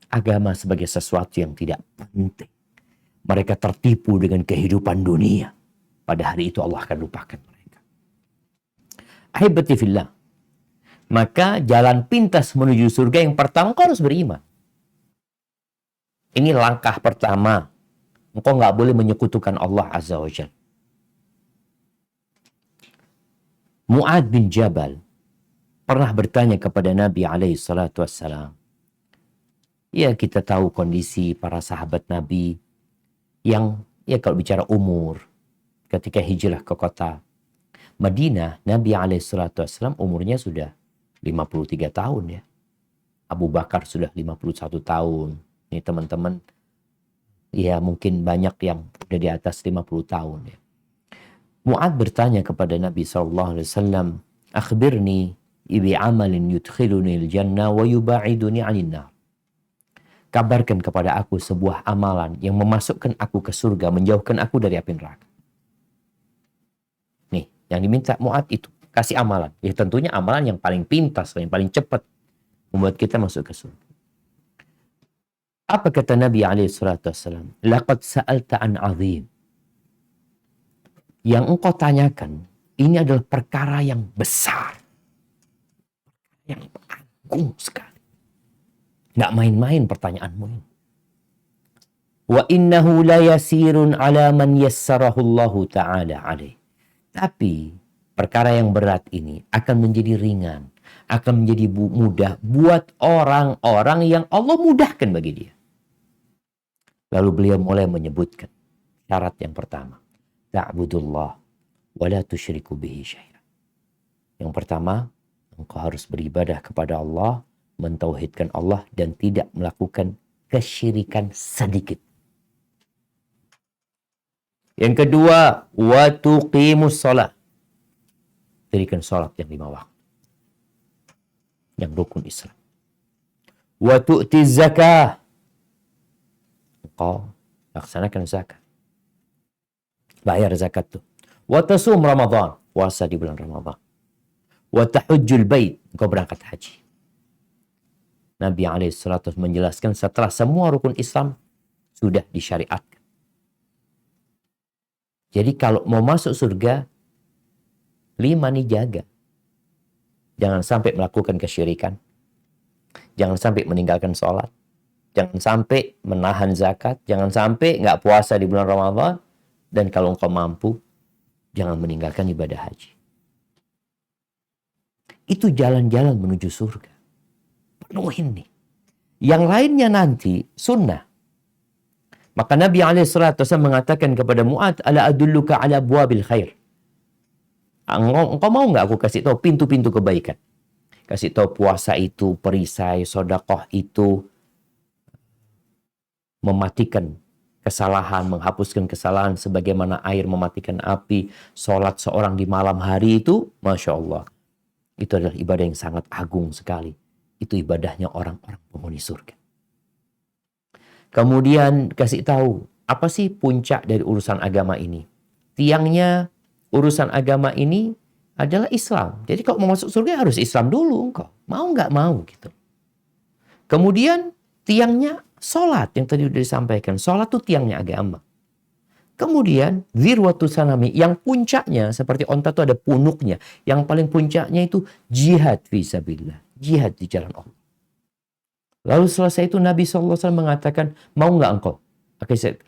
Agama sebagai sesuatu yang tidak penting. Mereka tertipu dengan kehidupan dunia. Pada hari itu Allah akan lupakan mereka. Ahibati fillah. Maka jalan pintas menuju surga yang pertama kau harus beriman. Ini langkah pertama. Engkau nggak boleh menyekutukan Allah Azza wa Jalla. Mu'ad bin Jabal pernah bertanya kepada Nabi SAW. Ya, kita tahu kondisi para sahabat Nabi yang, ya kalau bicara umur, ketika hijrah ke kota Madinah, Nabi SAW umurnya sudah 53 tahun ya. Abu Bakar sudah 51 tahun. Ini teman-teman, ya mungkin banyak yang udah di atas 50 tahun ya. Mu'ad bertanya kepada Nabi SAW, akhbirni ibi amalin yudkhiluni al-jannah wa yuba'iduni 'anil nar. Kabarkan kepada aku sebuah amalan yang memasukkan aku ke surga, menjauhkan aku dari api neraka. Nih, yang diminta Mu'ad itu, kasih amalan. Ya tentunya amalan yang paling pintas, yang paling cepat membuat kita masuk ke surga. Apa kata Nabi SAW? Laqad sa'alta an 'azim. Yang engkau tanyakan, ini adalah perkara yang besar. Yang agung sekali. Nggak main-main pertanyaanmu ini. Wa innahu la yasirun ala man yassarahu Allah Ta'ala alaih. Tapi perkara yang berat ini akan menjadi ringan. Akan menjadi mudah buat orang-orang yang Allah mudahkan bagi dia. Lalu beliau mulai menyebutkan syarat yang pertama. Ta'budullah wa la tusyriku bihi syai'an. Yang pertama, engkau harus beribadah kepada Allah, mentauhidkan Allah dan tidak melakukan kesyirikan sedikit. Yang kedua, wa tuqimus shalah. Dirikan salat yang 5 waktu. Yang rukun Islam. Wa tu'tiz zakah. Engkau laksanakan zakat. Bayar zakat tuh. Wa tasum Ramadan, puasa di bulan Ramadan. Wa tahujjul bait, engkau berangkat haji. Nabi SAW menjelaskan setelah semua rukun Islam sudah disyariatkan. Jadi kalau mau masuk surga, 5 nih jaga. Jangan sampai melakukan kesyirikan. Jangan sampai meninggalkan sholat. Jangan sampai menahan zakat. Jangan sampai nggak puasa di bulan Ramadan. Dan kalau engkau mampu, jangan meninggalkan ibadah haji. Itu jalan-jalan menuju surga. Penuhin nih. Yang lainnya nanti sunnah. Maka Nabi SAW mengatakan kepada Mu'ad, ala adulluka ala abwabil khair. Engkau mau nggak aku kasih tahu pintu-pintu kebaikan? Kasih tahu puasa itu, perisai, sedekah itu mematikan kesalahan, menghapuskan kesalahan sebagaimana air mematikan api, sholat seorang di malam hari itu, Masya Allah. Itu adalah ibadah yang sangat agung sekali. Itu ibadahnya orang-orang penghuni surga. Kemudian kasih tahu, apa sih puncak dari urusan agama ini? Tiangnya urusan agama ini adalah Islam. Jadi kalau mau masuk surga harus Islam dulu engkau. Mau nggak mau gitu. Kemudian tiangnya sholat yang tadi sudah disampaikan. Sholat itu tiangnya agama. Kemudian zirwatu sanami yang puncaknya seperti onta itu ada punuknya. Yang paling puncaknya itu jihad fisabilillah. Jihad di jalan Allah. Lalu selesai itu Nabi SAW mengatakan, mau nggak engkau?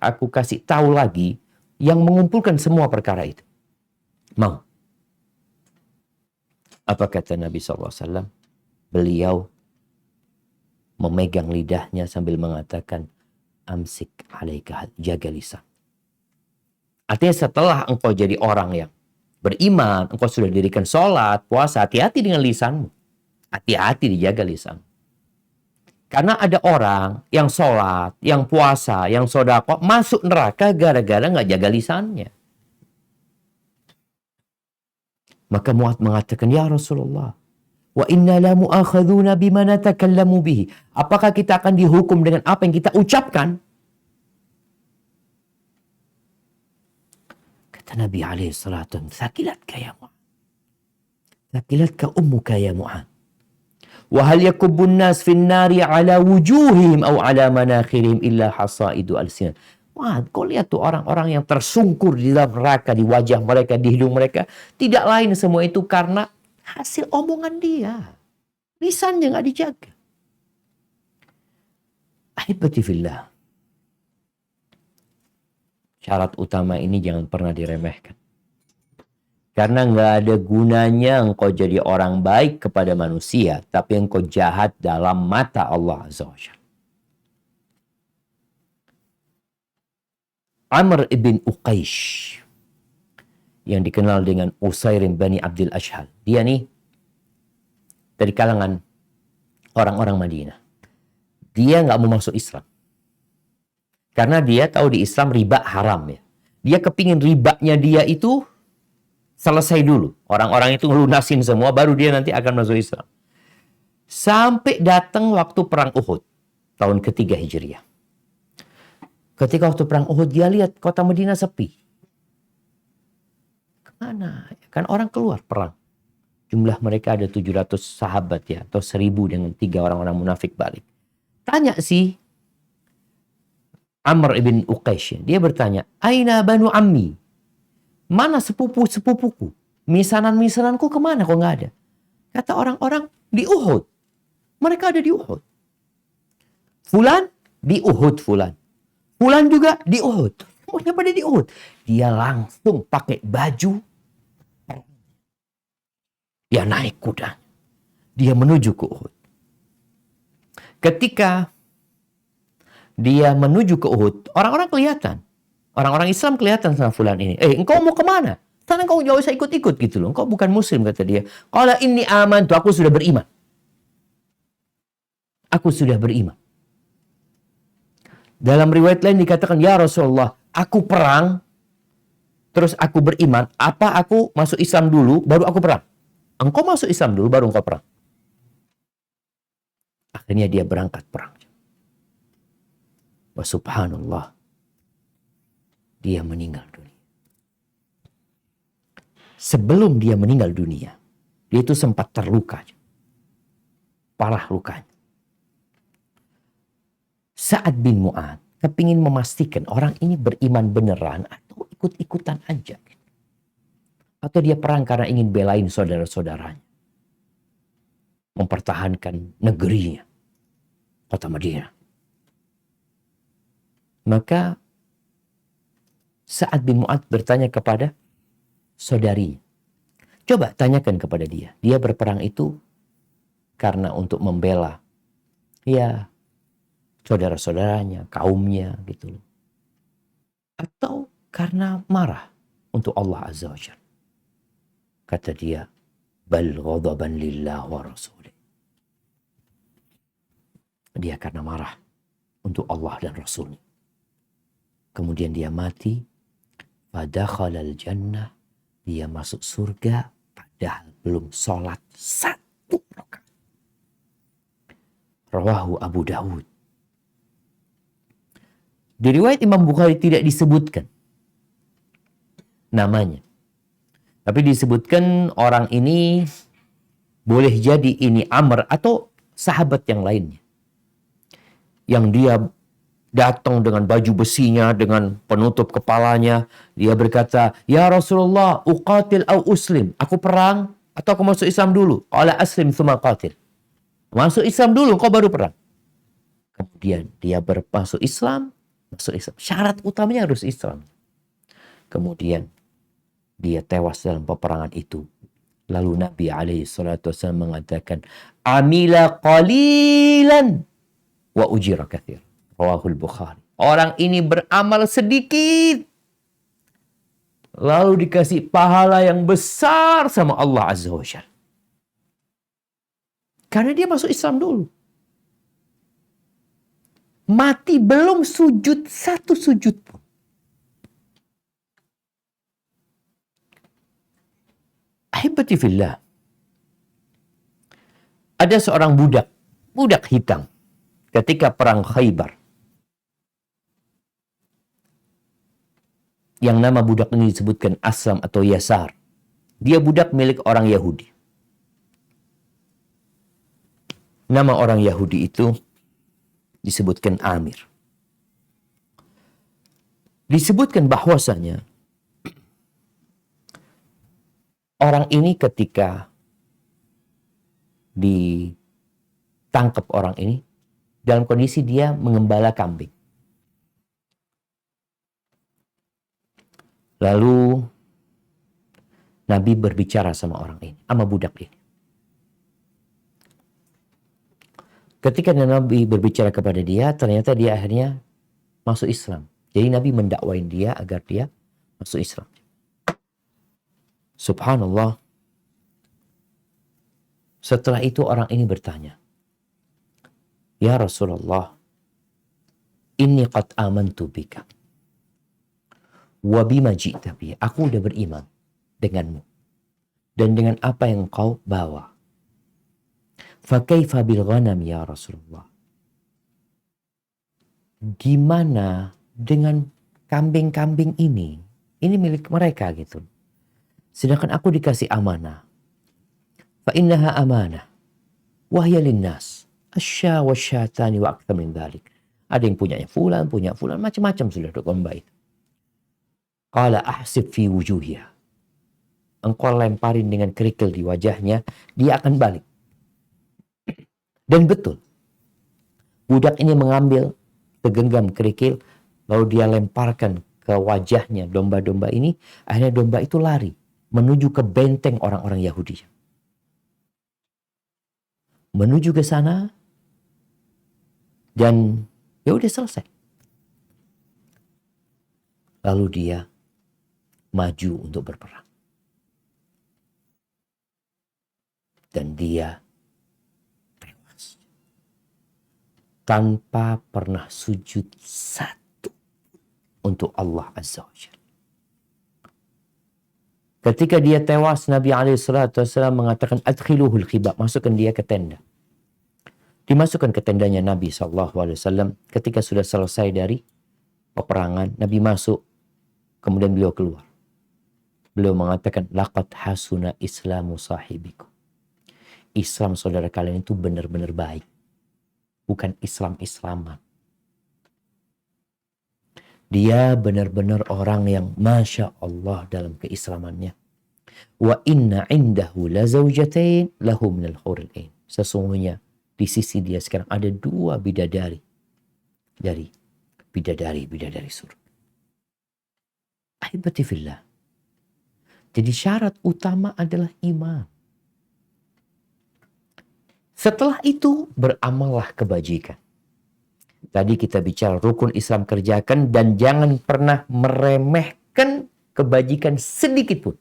Aku kasih tahu lagi yang mengumpulkan semua perkara itu. Mau. Apa kata Nabi SAW? Beliau memegang lidahnya sambil mengatakan, amsik alaika, jaga lisan. Artinya setelah engkau jadi orang yang beriman, engkau sudah dirikan sholat, puasa, hati-hati dengan lisanmu. Hati-hati dijaga lisan. Karena ada orang yang sholat, yang puasa, yang sodako, masuk neraka gara-gara nggak jaga lisannya. Maka Mu'adz mengatakan, ya Rasulullah, wa inna la mu'akhadhuna bima natakallamu bihi. Apakah kita akan dihukum dengan apa yang kita ucapkan? Kata Nabi alaihi salatu, thaqilatka ya Mu'adz. Thaqilatka ummuka ya Mu'adz. Wa hal yakubbun nas fin nari ala wujuhihim aw ala manakhirihim illa hasaidu alsinat. Wah, kau lihat tuh orang-orang yang tersungkur di dalam neraka, di wajah mereka, di hidung mereka. Tidak lain semua itu karena hasil omongan dia. Lisannya nggak dijaga. Ahibati fillah. Syarat utama ini jangan pernah diremehkan. Karena nggak ada gunanya engkau jadi orang baik kepada manusia, tapi engkau jahat dalam mata Allah Azza wa Jalla. Amr ibn Uqaish yang dikenal dengan Usairim Bani Abdul Ashhal. Dia nih dari kalangan orang-orang Madinah. Dia nggak mau masuk Islam. Karena dia tahu di Islam riba haram ya. Dia kepingin ribanya dia itu selesai dulu. Orang-orang itu ngelunasin semua baru dia nanti akan masuk Islam. Sampai datang waktu perang Uhud tahun ketiga Hijriah. Ketika waktu perang Uhud dia lihat kota Madinah sepi. Kemana? Kan orang keluar perang. Jumlah mereka ada 700 sahabat ya. Atau 1000 dengan 3 orang-orang munafik balik. Tanya si Amr ibn Uqaish. Dia bertanya, Aina banu ammi? Mana sepupu-sepupuku? Misanan-misananku kemana kok nggak ada? Kata orang-orang di Uhud. Mereka ada di Uhud. Fulan di Uhud Fulan. Fulan juga di Uhud. Semuanya pada di Uhud. Dia langsung pakai baju. Dia naik kuda. Dia menuju ke Uhud. Ketika dia menuju ke Uhud, orang-orang kelihatan. Orang-orang Islam kelihatan sama Fulan ini. Engkau mau kemana? Sana engkau jauh usah ikut-ikut gitu loh. Engkau bukan muslim kata dia. Qala inni amantu, aku sudah beriman. Aku sudah beriman. Dalam riwayat lain dikatakan, ya Rasulullah, aku perang, terus aku beriman. Apa aku masuk Islam dulu, baru aku perang? Engkau masuk Islam dulu, baru engkau perang. Akhirnya dia berangkat perang. Wa subhanallah. Dia meninggal dunia. Sebelum dia meninggal dunia, dia itu sempat terluka. Parah lukanya. Sa'ad bin Mu'adz kepingin memastikan orang ini beriman beneran atau ikut-ikutan aja. Atau dia perang karena ingin belain saudara-saudaranya. Mempertahankan negerinya. Kota Madinah. Maka Sa'ad bin Mu'adz bertanya kepada saudarinya. Coba tanyakan kepada dia. Dia berperang itu karena untuk membela ya saudara-saudaranya, kaumnya gitu loh. Atau karena marah untuk Allah Azza wa Jalla. Kata dia, bal ghadaban lillah wa rasulih. Dia karena marah untuk Allah dan Rasulnya. kemudian dia mati, fadakhalal jannah, dia masuk surga padahal belum sholat 1 rakaat. Rawahu Abu Dawud. Di riwayat Imam Bukhari tidak disebutkan namanya, tapi disebutkan orang ini boleh jadi ini Amr atau sahabat yang lainnya, yang dia datang dengan baju besinya, dengan penutup kepalanya. Dia berkata, "Ya Rasulullah, uqatil au uslim." Aku perang atau aku masuk Islam dulu? Qala aslim tsumma qatil. Masuk Islam dulu, kau baru perang. Kemudian dia masuk Islam. Syarat utamanya harus Islam. Kemudian dia tewas dalam peperangan itu. Lalu Nabi SAW mengatakan, "Amila qalilan wa ujira katsir." Rawahul Bukhari. Orang ini beramal sedikit, lalu dikasih pahala yang besar sama Allah Azza wa Jalla. Karena dia masuk Islam dulu. Mati belum sujud 1 sujud pun. Ahibati fillah. Ada seorang budak hitam ketika perang Khaybar. Yang nama budak ini disebutkan Aslam atau Yasar. Dia budak milik orang Yahudi. Nama orang Yahudi itu disebutkan Amir. Disebutkan bahwasanya orang ini ketika ditangkap orang ini dalam kondisi dia mengembala kambing. Lalu Nabi berbicara sama orang ini, sama budak ini. Ketika Nabi berbicara kepada dia, ternyata dia akhirnya masuk Islam. Jadi Nabi mendakwain dia agar dia masuk Islam. Subhanallah. Setelah itu orang ini bertanya, "Ya Rasulullah, inni qad amantu bika. Wa bima ji'ta bi." Aku udah beriman denganmu dan dengan apa yang kau bawa. Fa kaifa bil ghanam ya Rasulullah? Gimana dengan kambing-kambing ini? Ini milik mereka gitu. Sedangkan aku dikasih amanah. Fa innaha amanah wa hiya linnas. Asya wa syatani wa akthar min dhalik. Ada yang punya fulan, macam-macam sudah domba itu. Qala ahsib fi wujuhiha. Engkau lemparin dengan kerikil di wajahnya, dia akan balik. Dan betul, budak ini mengambil segenggam kerikil, lalu dia lemparkan ke wajahnya domba-domba ini. Akhirnya domba itu lari menuju ke benteng orang-orang Yahudi. Menuju ke sana, dan ya udah selesai. Lalu dia maju untuk berperang. Dan dia tewas. Tanpa pernah sujud 1 untuk Allah Azza wa Jalla. Ketika dia tewas, Nabi SAW mengatakan, "Adkhiluhul khibab." Masukkan dia ke tenda. Dimasukkan ke tendanya Nabi SAW. Ketika sudah selesai dari peperangan, Nabi masuk. Kemudian beliau keluar. Beliau mengatakan, "Laqad hasuna islamu sahibikum." Islam saudara kalian itu benar-benar baik. Bukan Islam-Islaman. Dia benar-benar orang yang Masya Allah dalam keislamannya. Wa inna indahu la zawjatain lahu minal huril ain. Sesungguhnya di sisi dia sekarang ada 2 bidadari. Dari bidadari surga. Ahibati fillah. Jadi syarat utama adalah iman. Setelah itu beramallah kebajikan. Tadi kita bicara rukun Islam kerjakan dan jangan pernah meremehkan kebajikan sedikit pun.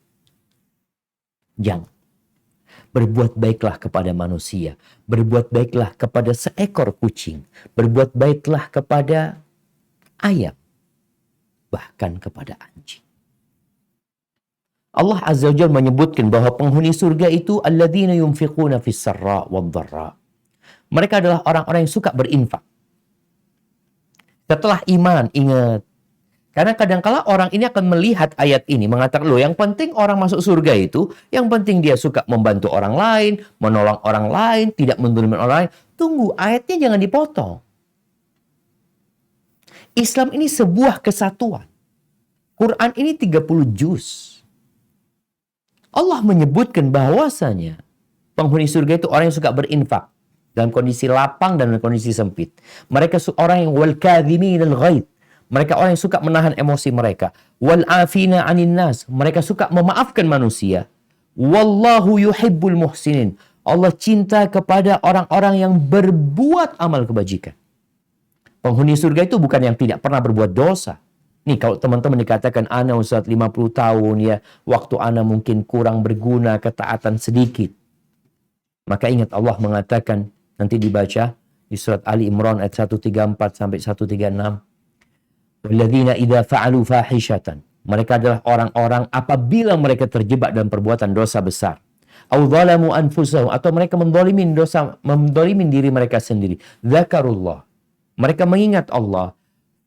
Jangan. Berbuat baiklah kepada manusia. Berbuat baiklah kepada seekor kucing. Berbuat baiklah kepada ayam. bahkan kepada anjing. Allah Azza wa Jalla menyebutkan bahwa penghuni surga itu alladzina yunfiquna fis sarra wad dharra. Mereka adalah orang-orang yang suka berinfak. Setelah iman, ingat. Karena kadang-kala orang ini akan melihat ayat ini, mengatakan, loh yang penting orang masuk surga itu, yang penting dia suka membantu orang lain, menolong orang lain, tidak mendolimi orang lain. Tunggu, ayatnya jangan dipotong. Islam ini sebuah kesatuan. Quran ini 30 juz. Allah menyebutkan bahwasanya penghuni surga itu orang yang suka berinfak dalam kondisi lapang dan dalam kondisi sempit. Mereka orang yang wal kadhiminal ghaidh. Mereka orang yang suka menahan emosi mereka. Wal afina 'anil nas. Mereka suka memaafkan manusia. Wallahu yuhibbul muhsinin. Allah cinta kepada orang-orang yang berbuat amal kebajikan. Penghuni surga itu bukan yang tidak pernah berbuat dosa. Nih kalau teman-teman dikatakan ana Ustaz 50 tahun ya, waktu ana mungkin kurang berguna, ketaatan sedikit. Maka ingat Allah mengatakan, nanti dibaca di surat Ali Imran ayat 134 sampai 136. Walladzina idza fa'alu fahishatan. Mereka adalah orang-orang apabila mereka terjebak dalam perbuatan dosa besar. Au zalamu anfusahum, atau mereka mendolimin diri mereka sendiri. Zakarullah. Mereka mengingat Allah.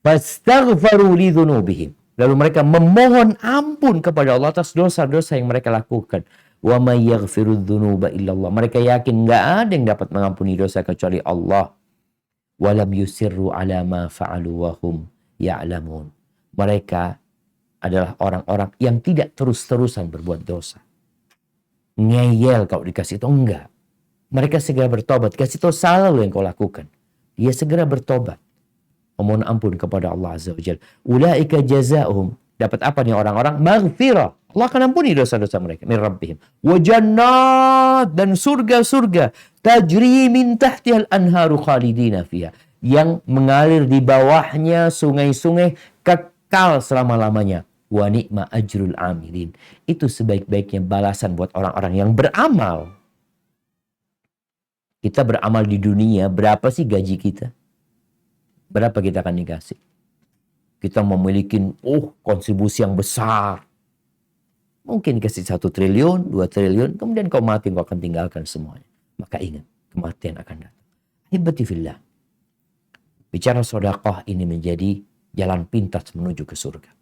Fastaghfaru li dzunubihim. Lalu mereka memohon ampun kepada Allah atas dosa-dosa yang mereka lakukan. Wa may yaghfiru dzunuba illallah. Mereka yakin enggak ada yang dapat mengampuni dosa kecuali Allah. Walam yusirru ala ma fa'alu wa hum ya'lamun. Mereka adalah orang-orang yang tidak terus-terusan berbuat dosa. Ngeyel kalau dikasih itu enggak. Mereka segera bertobat. Kasih tahu salah lo yang kau lakukan. Dia segera bertobat. Memohon ampun kepada Allah Azza wa Jalla. Ulaika jazaohum. Dapat apa nih orang-orang? Maghfirah. Allah akan ampuni dosa-dosa mereka. Min rabbihim. Wa jannat. Dan surga-surga. Tajri min tahtihal anharu khalidina fiha. Yang mengalir di bawahnya sungai-sungai kekal selama-lamanya. Wa ni'ma ajrul amilin. Itu sebaik-baiknya balasan buat orang-orang yang beramal. Kita beramal di dunia, berapa sih gaji kita? Berapa kita akan dikasih? Kita memiliki kontribusi yang besar. Mungkin dikasih 1 triliun, 2 triliun, kemudian kau mati, kau akan tinggalkan semuanya. Maka ingat, kematian akan datang. Hibati fillah. Bicara sedekah ini menjadi jalan pintas menuju ke surga.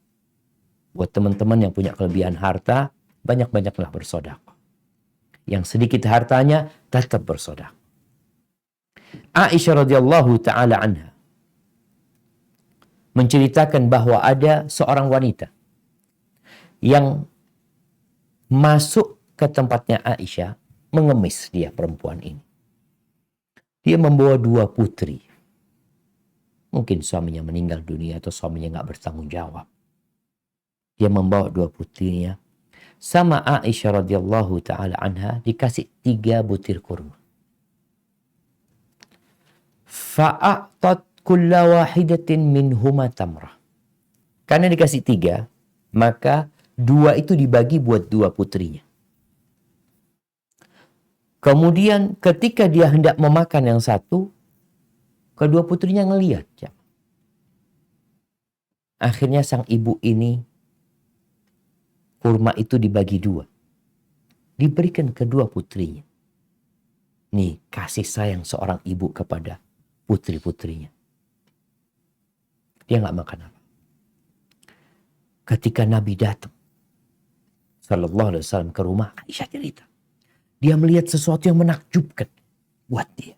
Buat teman-teman yang punya kelebihan harta, banyak-banyaklah bersedekah. Yang sedikit hartanya, tetap bersedekah. Aisyah radhiyallahu ta'ala anha menceritakan bahwa ada seorang wanita yang masuk ke tempatnya Aisyah, mengemis dia perempuan ini. Dia membawa 2 putri. Mungkin suaminya meninggal dunia atau suaminya nggak bertanggung jawab. Dia membawa 2 putrinya. Sama Aisyah radhiyallahu ta'ala anha dikasih 3 butir kurma. Fa'atat kulla wahidatin minhuma tamrah. Karena dikasih 3, maka 2 itu dibagi buat 2 putrinya. Kemudian ketika dia hendak memakan yang satu, kedua putrinya ngelihat. Akhirnya sang ibu ini, kurma itu dibagi 2. Diberikan kedua putrinya. Nih kasih sayang seorang ibu kepada putri-putrinya. Dia nggak makan apa. Ketika Nabi datang, Sallallahu Alaihi Wasallam ke rumah, Aisyah cerita. Dia melihat sesuatu yang menakjubkan buat dia.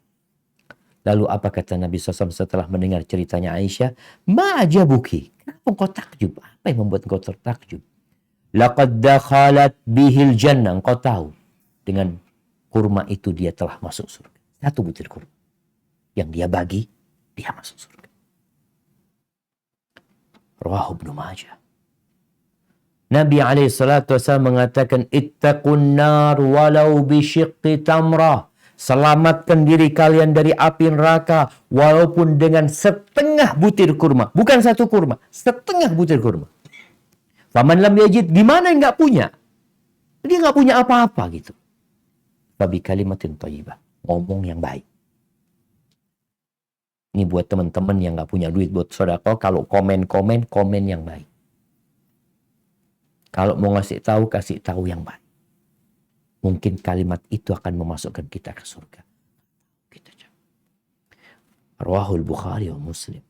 Lalu apa kata Nabi SAW setelah mendengar ceritanya Aisyah? Ma'ajabuki. Kenapa engkau takjub? Apa yang membuat engkau tertakjub? Laqad dakhalat bihil jannah. Engkau tahu. Dengan kurma itu dia telah masuk surga. 1 butir kurma. Yang dia bagi, dia masuk surga. Rawahu Ibnu Majah. Nabi SAW mengatakan, ittaqun nar walau bisyiqqi tamrah. Selamatkan diri kalian dari api neraka walaupun dengan setengah butir kurma. Bukan 1 kurma, setengah butir kurma. Faman lam yajid, gimana yang nggak punya? Dia nggak punya apa-apa gitu. Fabi kalimatin thayyibah. Ngomong yang baik. Ini buat teman-teman yang nggak punya duit buat sedekah, kalau komen yang baik. Kalau mau kasih tahu yang baik. Mungkin kalimat itu akan memasukkan kita ke surga. Rawahul Bukhari wa Muslim.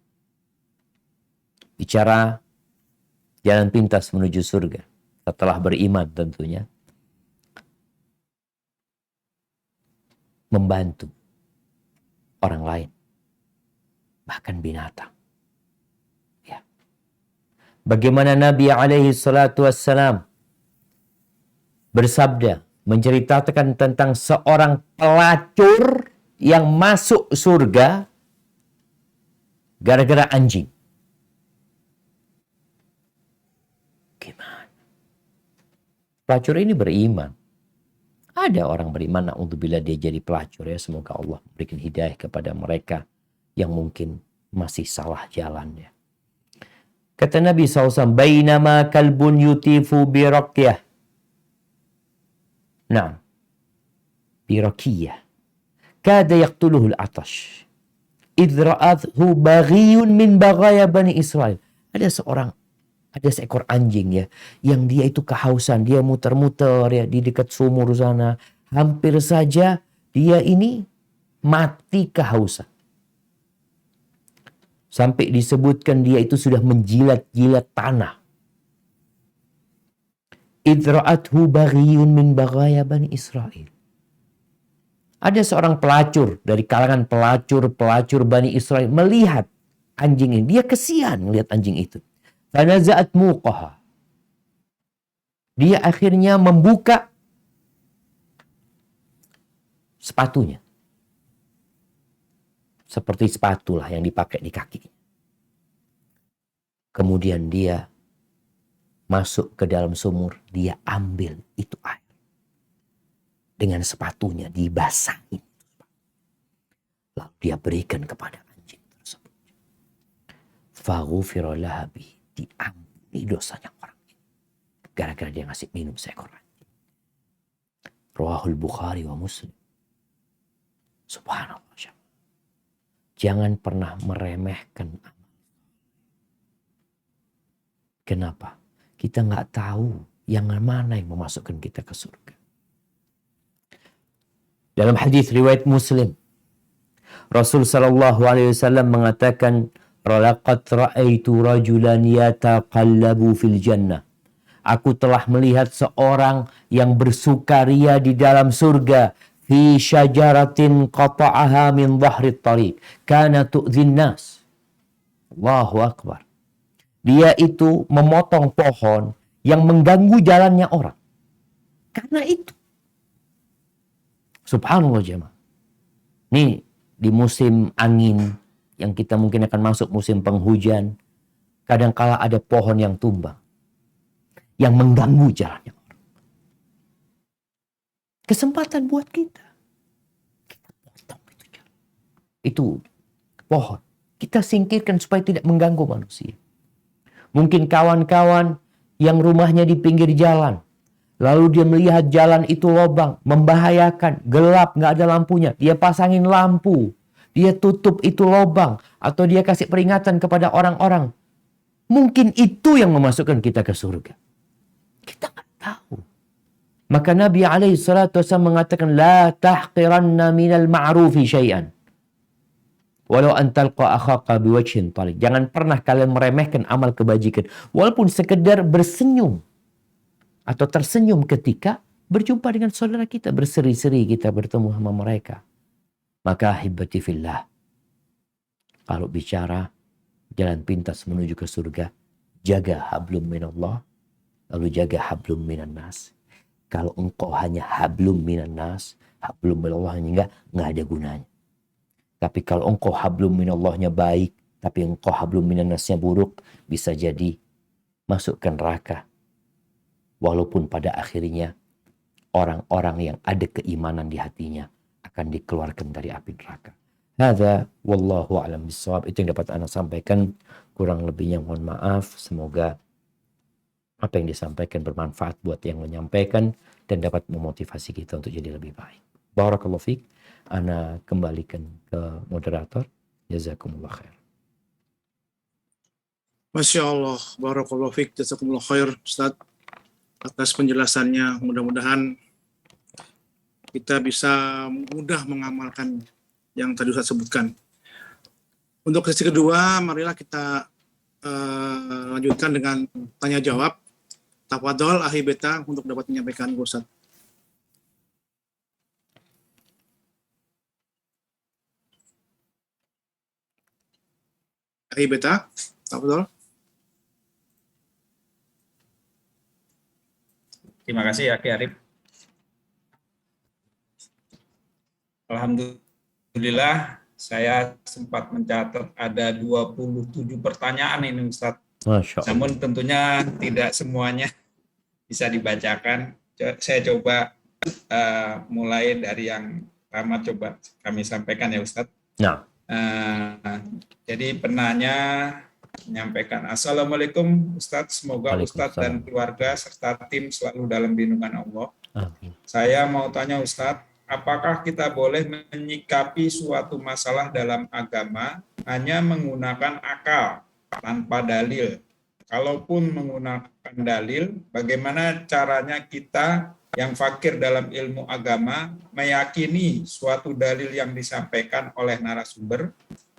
Bicara jalan pintas menuju surga. Setelah beriman tentunya. Membantu orang lain. Bahkan binatang. Ya. Bagaimana Nabi alaihi salatu wassalam bersabda, menceritakan tentang seorang pelacur yang masuk surga gara-gara anjing. Gimana? Pelacur ini beriman. Ada orang beriman, na'udzubillah dia jadi pelacur ya. Semoga Allah berikan hidayah kepada mereka yang mungkin masih salah jalan ya. Kata Nabi SAW, Bainama kalbun yutifu birakyah. Nah, birakiyah. Kada yaqtuluhu al-atash. Idh ra'athu baghiyun min baghaya Bani Israel. Ada seekor anjing ya, yang dia itu kehausan, dia muter-muter ya di dekat sumur sana. Hampir saja dia ini mati kehausan. Sampai disebutkan dia itu sudah menjilat-jilat tanah. Idh ra'athu baghiyun min baghaya Bani Israel. Ada seorang pelacur dari kalangan pelacur Bani Israel melihat anjing ini. Dia kesian melihat anjing itu. Fanaza'at muqaha. Dia akhirnya membuka sepatunya. Seperti sepatulah yang dipakai di kaki. Kemudian dia masuk ke dalam sumur. Dia ambil itu air. Dengan sepatunya dibasahi. Lalu dia berikan kepada anjing tersebut. Faghufira laha bihi. Diampuni dosanya orang ini. Gara-gara dia ngasih minum seekor anjing. Rawahul Bukhari wa Muslim. Subhanallah. Jangan pernah meremehkan amal. Kenapa? Kita nggak tahu yang mana yang memasukkan kita ke surga. Dalam hadis riwayat Muslim, Rasul sallallahu alaihi wasallam mengatakan, "Laqad ra'aitu rajulan yataqallabu fil jannah." Aku telah melihat seorang yang bersukaria di dalam surga. Fi syajaratin qata'aha min dhahri tariq. Kana tu'dhin nas. Allahu Akbar. Dia itu memotong pohon yang mengganggu jalannya orang. Karena itu. Subhanallah jemaah. Ini di musim angin yang kita mungkin akan masuk musim penghujan. Kadangkala ada pohon yang tumbang. Yang mengganggu jalannya orang. Kesempatan buat kita. Kita potong itu jalan. Itu pohon. Kita singkirkan supaya tidak mengganggu manusia. Mungkin kawan-kawan yang rumahnya di pinggir jalan. Lalu dia melihat jalan itu lubang, membahayakan, gelap, nggak ada lampunya. Dia pasangin lampu. Dia tutup itu lubang. Atau dia kasih peringatan kepada orang-orang. Mungkin itu yang memasukkan kita ke surga. Kita nggak tahu. Maka Nabi SAW mengatakan, La tahqiranna minal ma'rufi syai'an. Walau antalqa akhaka biwajhin talik. Jangan pernah kalian meremehkan amal kebajikan. Walaupun sekedar bersenyum. Atau tersenyum ketika berjumpa dengan saudara kita. Berseri-seri kita bertemu sama mereka. Maka ahibati fillah. Kalau bicara jalan pintas menuju ke surga. Jaga hablum minallah. Lalu jaga hablum minan nas. Kalau engkau hanya hablum minan nas. Hablum minallah nggak ada gunanya. Tapi kalau engkau hablum minallahnya baik. Tapi engkau hablum minan nasnya buruk. Bisa jadi masuk ke neraka. Walaupun pada akhirnya orang-orang yang ada keimanan di hatinya akan dikeluarkan dari api neraka. Hadza wallahu a'lam bissawab. Itu yang dapat Anda sampaikan. Kurang lebihnya mohon maaf. Semoga apa yang disampaikan bermanfaat buat yang menyampaikan dan dapat memotivasi kita untuk jadi lebih baik. Barakallahu fiik. Ana kembalikan ke moderator. Jazakumullah khair. Masya Allah, barakallahu fiik, jazakumullah khair, Ustaz. atas penjelasannya. Mudah-mudahan kita bisa mudah mengamalkan yang tadi Ustaz sebutkan. Untuk sesi kedua, marilah kita lanjutkan dengan tanya jawab. Tafadhol Ahi Beta untuk dapat menyampaikan Ustaz. Ahi Beta, tafadhol. Terima kasih ya, Ki Arif. Alhamdulillah, saya sempat mencatat ada 27 pertanyaan ini, Ustadz. Masya Allah. Namun tentunya tidak semuanya bisa dibacakan. Saya coba mulai dari yang pertama, coba kami sampaikan ya, Ustadz. Nah, jadi penanya menyampaikan, Assalamualaikum Ustadz, semoga Ustadz dan keluarga serta tim selalu dalam lindungan Allah. amin. Saya mau tanya Ustadz, apakah kita boleh menyikapi suatu masalah dalam agama hanya menggunakan akal tanpa dalil? Kalaupun menggunakan dalil, bagaimana caranya kita yang fakir dalam ilmu agama meyakini suatu dalil yang disampaikan oleh narasumber,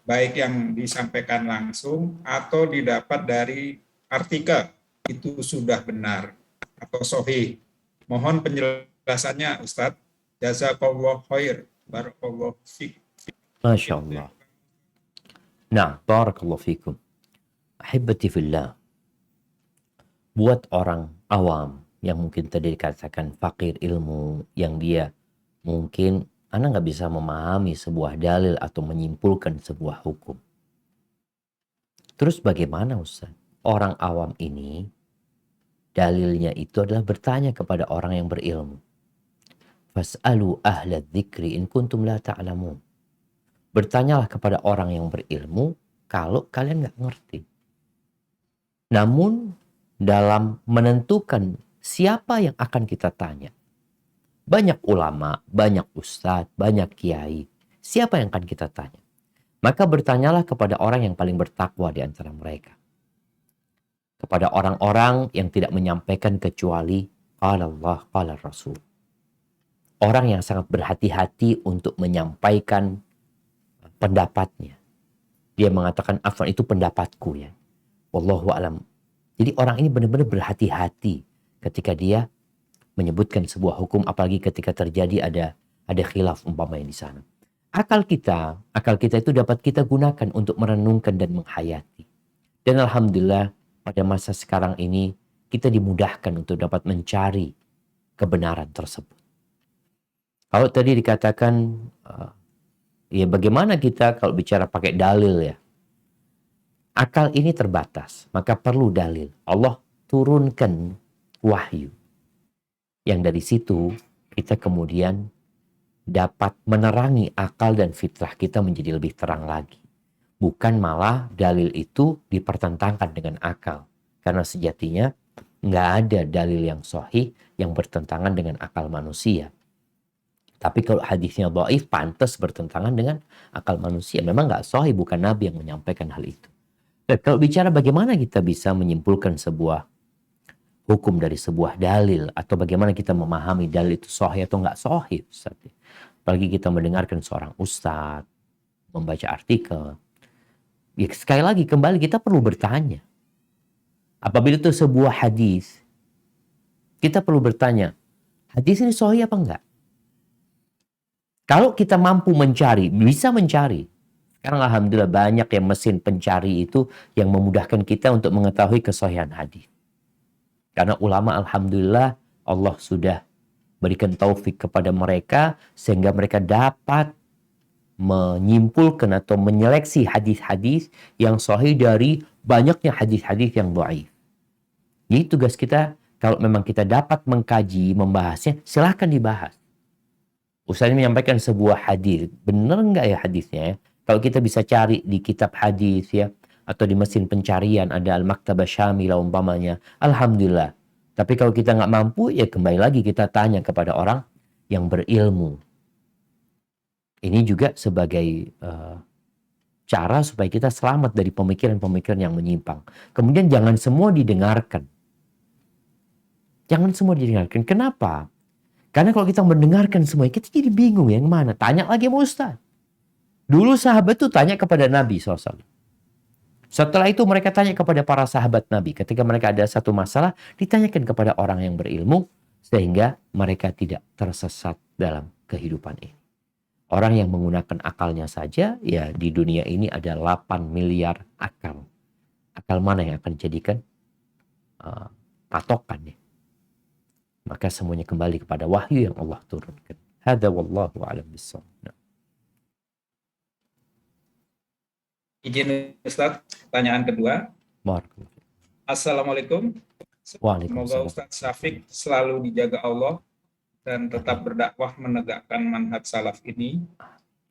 baik yang disampaikan langsung atau didapat dari artikel, itu sudah benar atau sahih? Mohon penjelasannya Ustadz. Jazakallah khair. Barakallahu fiik. Masya Allah. Nah, barakallahu fikum. Ahibati fillah. Buat orang awam yang mungkin tadi dikatakan fakir ilmu, yang dia mungkin Anda nggak bisa memahami sebuah dalil atau menyimpulkan sebuah hukum. Terus bagaimana Ustaz? Orang awam ini dalilnya itu adalah bertanya kepada orang yang berilmu. Fas'alu ahla dzikri in kuntum la ta'lamun. Bertanyalah kepada orang yang berilmu kalau kalian nggak ngerti. Namun dalam menentukan siapa yang akan kita tanya, banyak ulama, banyak ustadz, banyak kiai. Siapa yang akan kita tanya? Maka bertanyalah kepada orang yang paling bertakwa di antara mereka. Kepada orang-orang yang tidak menyampaikan kecuali qala Allah, qala Rasul. Orang yang sangat berhati-hati untuk menyampaikan pendapatnya. Dia mengatakan, afwan, itu pendapatku ya. Wallahu a'lam. Jadi orang ini benar-benar berhati-hati ketika dia menyebutkan sebuah hukum, apalagi ketika terjadi ada khilaf umpamanya di sana. Akal kita itu dapat kita gunakan untuk merenungkan dan menghayati. Dan alhamdulillah pada masa sekarang ini kita dimudahkan untuk dapat mencari kebenaran tersebut. Kalau tadi dikatakan ya bagaimana kita kalau bicara pakai dalil ya. Akal ini terbatas, maka perlu dalil. Allah turunkan wahyu. Yang dari situ kita kemudian dapat menerangi akal dan fitrah kita menjadi lebih terang lagi. Bukan malah dalil itu dipertentangkan dengan akal. Karena sejatinya nggak ada dalil yang sahih yang bertentangan dengan akal manusia. Tapi kalau hadisnya dhaif, pantas bertentangan dengan akal manusia. Memang nggak sahih, bukan Nabi yang menyampaikan hal itu. Dan kalau bicara bagaimana kita bisa menyimpulkan sebuah hukum dari sebuah dalil, atau bagaimana kita memahami dalil itu sahih atau nggak sahih, apalagi kita mendengarkan seorang ustadz membaca artikel, ya sekali lagi kembali kita perlu bertanya. Apabila itu sebuah hadis, kita perlu bertanya, hadis ini sahih apa enggak? Kalau kita mampu mencari, bisa mencari. Sekarang alhamdulillah banyak yang mesin pencari itu yang memudahkan kita untuk mengetahui kesahihan hadis. Karena ulama alhamdulillah Allah sudah berikan taufik kepada mereka sehingga mereka dapat menyimpulkan atau menyeleksi hadis-hadis yang sahih dari banyaknya hadis-hadis yang dhaif. Jadi tugas kita kalau memang kita dapat mengkaji, membahasnya, silahkan dibahas. Ustaz ini menyampaikan sebuah hadis, benar nggak ya hadisnya? Kalau kita bisa cari di kitab hadis ya, atau di mesin pencarian ada Al-Maktabah Syamilah umpamanya, alhamdulillah. Tapi kalau kita nggak mampu, ya kembali lagi kita tanya kepada orang yang berilmu. Ini juga sebagai cara supaya kita selamat dari pemikiran-pemikiran yang menyimpang. Kemudian jangan semua didengarkan. Jangan semua didengarkan. Kenapa? Karena kalau kita mendengarkan semua, kita jadi bingung yang mana. Tanya lagi sama Ustaz. Dulu sahabat itu tanya kepada Nabi SAW. Setelah itu mereka tanya kepada para sahabat Nabi. Ketika mereka ada satu masalah, ditanyakan kepada orang yang berilmu, sehingga mereka tidak tersesat dalam kehidupan ini. Orang yang menggunakan akalnya saja, ya di dunia ini ada 8 miliar akal. Akal mana yang akan dijadikan patokan ya? Maka semuanya kembali kepada wahyu yang Allah turunkan. Hada wallahu a'lam bissawab. Izin Ustadz, pertanyaan kedua. Barakallahu. Assalamualaikum. Semoga Waalaikumsalam. Ustadz Syafiq selalu dijaga Allah dan tetap berdakwah menegakkan manhaj salaf ini.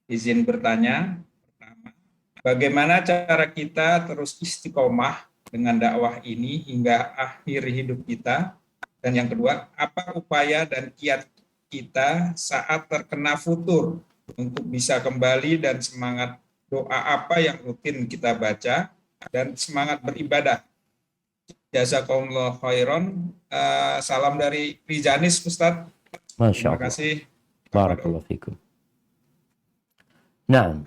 Izin bertanya, pertama, bagaimana cara kita terus istiqomah dengan dakwah ini hingga akhir hidup kita? Dan yang kedua, apa upaya dan kiat kita saat terkena futur untuk bisa kembali dan semangat doa apa yang rutin kita baca dan semangat beribadah? Jazakumullah khairan. Salam dari Rijanis, Ustadz. Masya Terima Allah. kasih. Barakallahu fikum. Nah,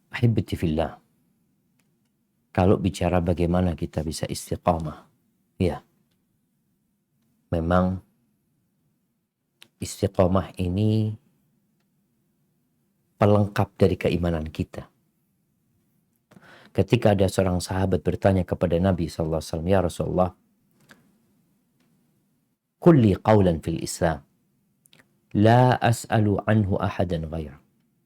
ahibati fillah. Kalau bicara bagaimana kita bisa istiqamah, ya, memang istiqamah ini pelengkap dari keimanan kita. Ketika ada seorang sahabat bertanya kepada Nabi SAW, ya Rasulullah, kulli qawlan fil Islam, la as'alu anhu ahadan ghair.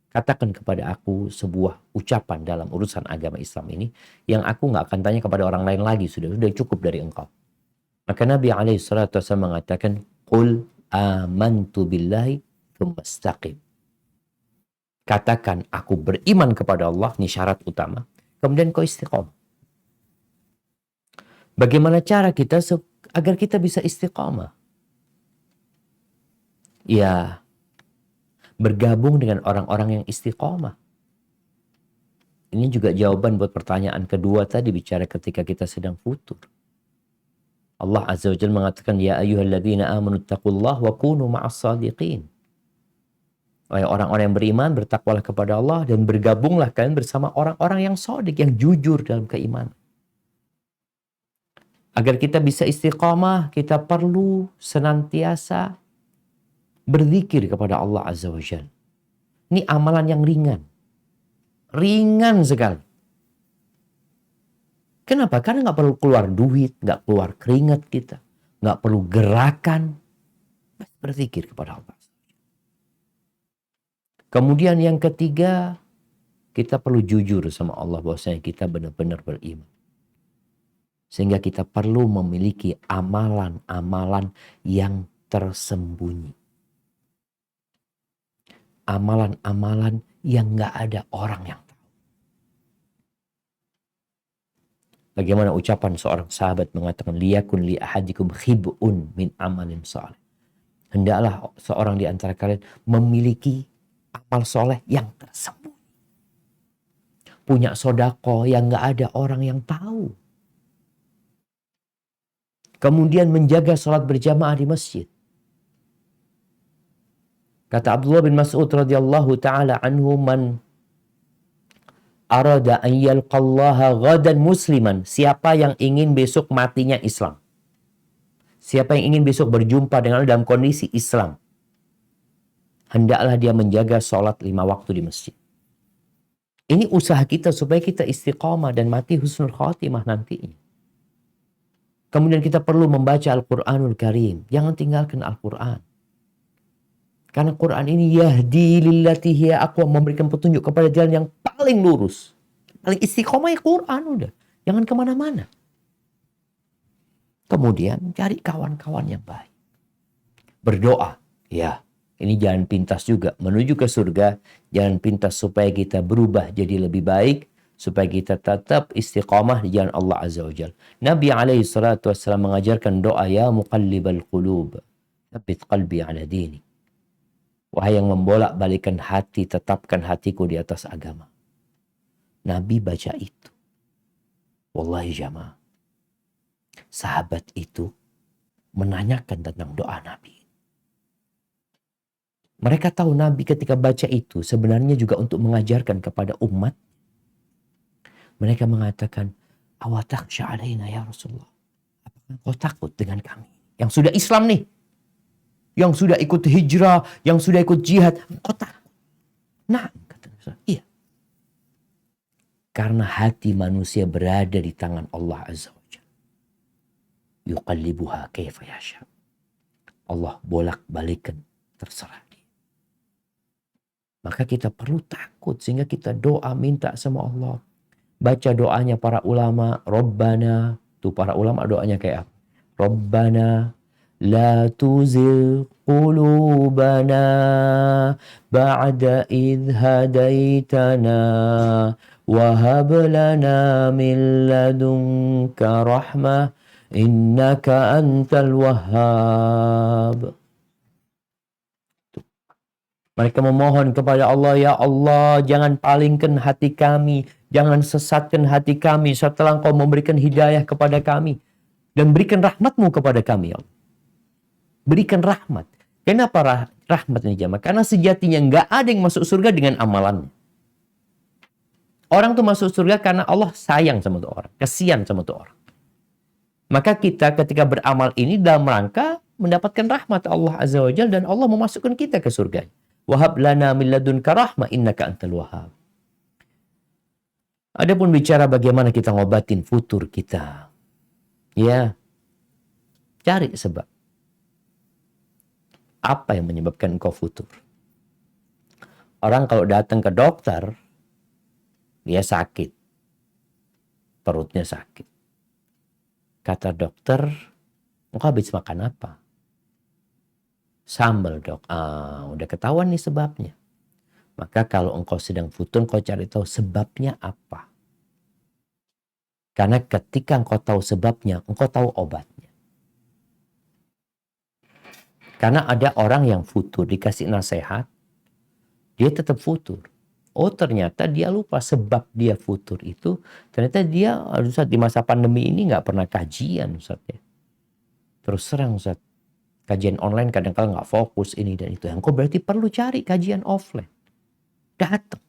Katakan kepada aku sebuah ucapan dalam urusan agama Islam ini yang aku nggak akan tanya kepada orang lain lagi, sudah cukup dari engkau. Maka Nabi SAW mengatakan, qul amantu billahi tsumma istaqim. Katakan aku beriman kepada Allah, ini syarat utama. Kemudian kau istiqomah. Bagaimana cara kita agar kita bisa istiqomah? Ya, bergabung dengan orang-orang yang istiqomah. Ini juga jawaban buat pertanyaan kedua tadi, bicara ketika kita sedang futur. Allah Azza wa Jalla mengatakan, ya ayyuhalladzina amanu taqullaha wa kunu ma'as shadiqin. Wahai orang-orang yang beriman, bertakwalah kepada Allah dan bergabunglah kalian bersama orang-orang yang shadiq, yang jujur dalam keimanan. Agar kita bisa istiqamah, kita perlu senantiasa berzikir kepada Allah Azza wa Jalla. Ini amalan yang ringan. Ringan sekali. Kenapa? Karena nggak perlu keluar duit, nggak keluar keringat kita, nggak perlu gerakan. Berzikir kepada Allah. Kemudian yang ketiga, kita perlu jujur sama Allah bahwasanya kita benar-benar beriman. Sehingga kita perlu memiliki amalan-amalan yang tersembunyi. Amalan-amalan yang nggak ada orang yang tahu. Bagaimana ucapan seorang sahabat mengatakan, liyakun li ahadikum khib'un min amalin salih. Hendaklah seorang di antara kalian memiliki amal soleh yang tersembunyi. Punya sodako yang nggak ada orang yang tahu. Kemudian menjaga sholat berjamaah di masjid. Kata Abdullah bin Mas'ud radhiyallahu taala anhu, man arada an yalqallaha ghadan musliman, siapa yang ingin besok matinya Islam, siapa yang ingin besok berjumpa dengan Allah dalam kondisi Islam, hendaklah dia menjaga sholat 5 waktu di masjid. Ini usaha kita supaya kita istiqamah dan mati husnul khatimah nantinya. Kemudian kita perlu membaca Al-Quranul Karim. Jangan tinggalkan Al-Quran. Karena Quran ini yahdi lillati hiya aqwam, memberikan petunjuk kepada jalan yang paling lurus. Paling istiqomah ya Quran udah. Jangan kemana-mana. Kemudian cari kawan-kawan yang baik. Berdoa. Ya, ini jalan pintas juga. Menuju ke surga, jalan pintas supaya kita berubah jadi lebih baik. Supaya kita tetap istiqamah di jalan Allah Azza wa Jalla. Nabi SAW mengajarkan doa, ya muqallibal qulub, tsabbit qalbi ala dini. Wahai yang membolak-balikan hati, tetapkan hatiku di atas agama. Nabi baca itu. Wallahi jamaah. Sahabat itu menanyakan tentang doa Nabi. Mereka tahu Nabi ketika baca itu sebenarnya juga untuk mengajarkan kepada umat. Mereka mengatakan, awatakhsha alaina ya Rasulullah. Apakah engkau takut dengan kami? Yang sudah Islam nih. Yang sudah ikut hijrah, yang sudah ikut jihad. Engkau takut? Nah, kata Rasulullah, iya. Karena hati manusia berada di tangan Allah Azza wa Jalla. Yuqallibuha kaifa yasha. Allah bolak-balikan, terserah dia. Maka kita perlu takut sehingga kita doa minta sama Allah. Baca doanya para ulama, Rabbana, tuh para ulama doanya kayak apa? Rabbana la tuzigh qulubana ba'da idh hadaitana wa hab lana min ladunka rahmah innaka antal wahhab. Mereka memohon kepada Allah, ya Allah, jangan palingkan hati kami, jangan sesatkan hati kami setelah Engkau memberikan hidayah kepada kami. Dan berikan rahmat-Mu kepada kami, ya Allah. Berikan rahmat. Kenapa rahmat ini jamaah? Karena sejatinya nggak ada yang masuk surga dengan amalannya. Orang tuh masuk surga karena Allah sayang sama tuh orang, kasihan sama tuh orang. Maka kita ketika beramal ini dalam rangka mendapatkan rahmat Allah Azza wa Jalla dan Allah memasukkan kita ke surga. Wahab lana min ladunka rahmah innaka antal wahhab. Adapun bicara bagaimana kita ngobatin futur kita. Ya, cari sebab. Apa yang menyebabkan engkau futur? Orang kalau datang ke dokter, dia sakit. Perutnya sakit. Kata dokter, engkau habis makan apa? Sambal, dok. Udah ketahuan nih sebabnya. Maka kalau engkau sedang futur, engkau cari tahu sebabnya apa. Karena ketika engkau tahu sebabnya, engkau tahu obatnya. Karena ada orang yang futur, dikasih nasihat, dia tetap futur. Oh ternyata dia lupa sebab dia futur itu. Ternyata dia Ustaz, di masa pandemi ini nggak pernah kajian Ustaz ya. Terus serang Ustaz. Kajian online kadang-kadang nggak fokus ini dan itu. Engkau berarti perlu cari kajian offline. Datang.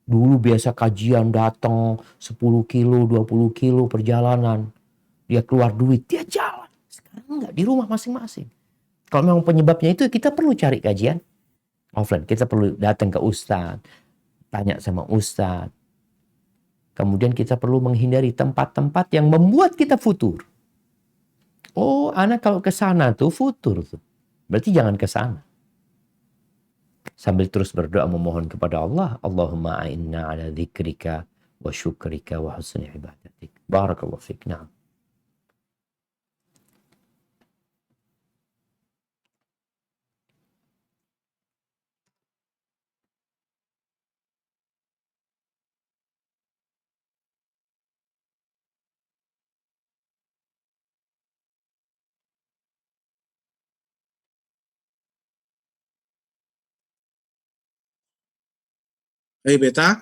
Dulu biasa kajian datang 10 kilo, 20 kilo perjalanan. Dia keluar duit, dia jalan. Sekarang enggak, di rumah masing-masing. Kalau memang penyebabnya itu kita perlu cari kajian offline. Kita perlu datang ke ustadz, tanya sama ustadz. Kemudian kita perlu menghindari tempat-tempat yang membuat kita futur. Oh, anak kalau ke sana tuh futur tuh. Berarti jangan ke sana. Sambil terus berdoa memohon kepada Allah, Allahumma a'inna ala dzikrika wa syukrika wa husni ibadatik. Barakallahu fiik. Na'am. Hey Beta,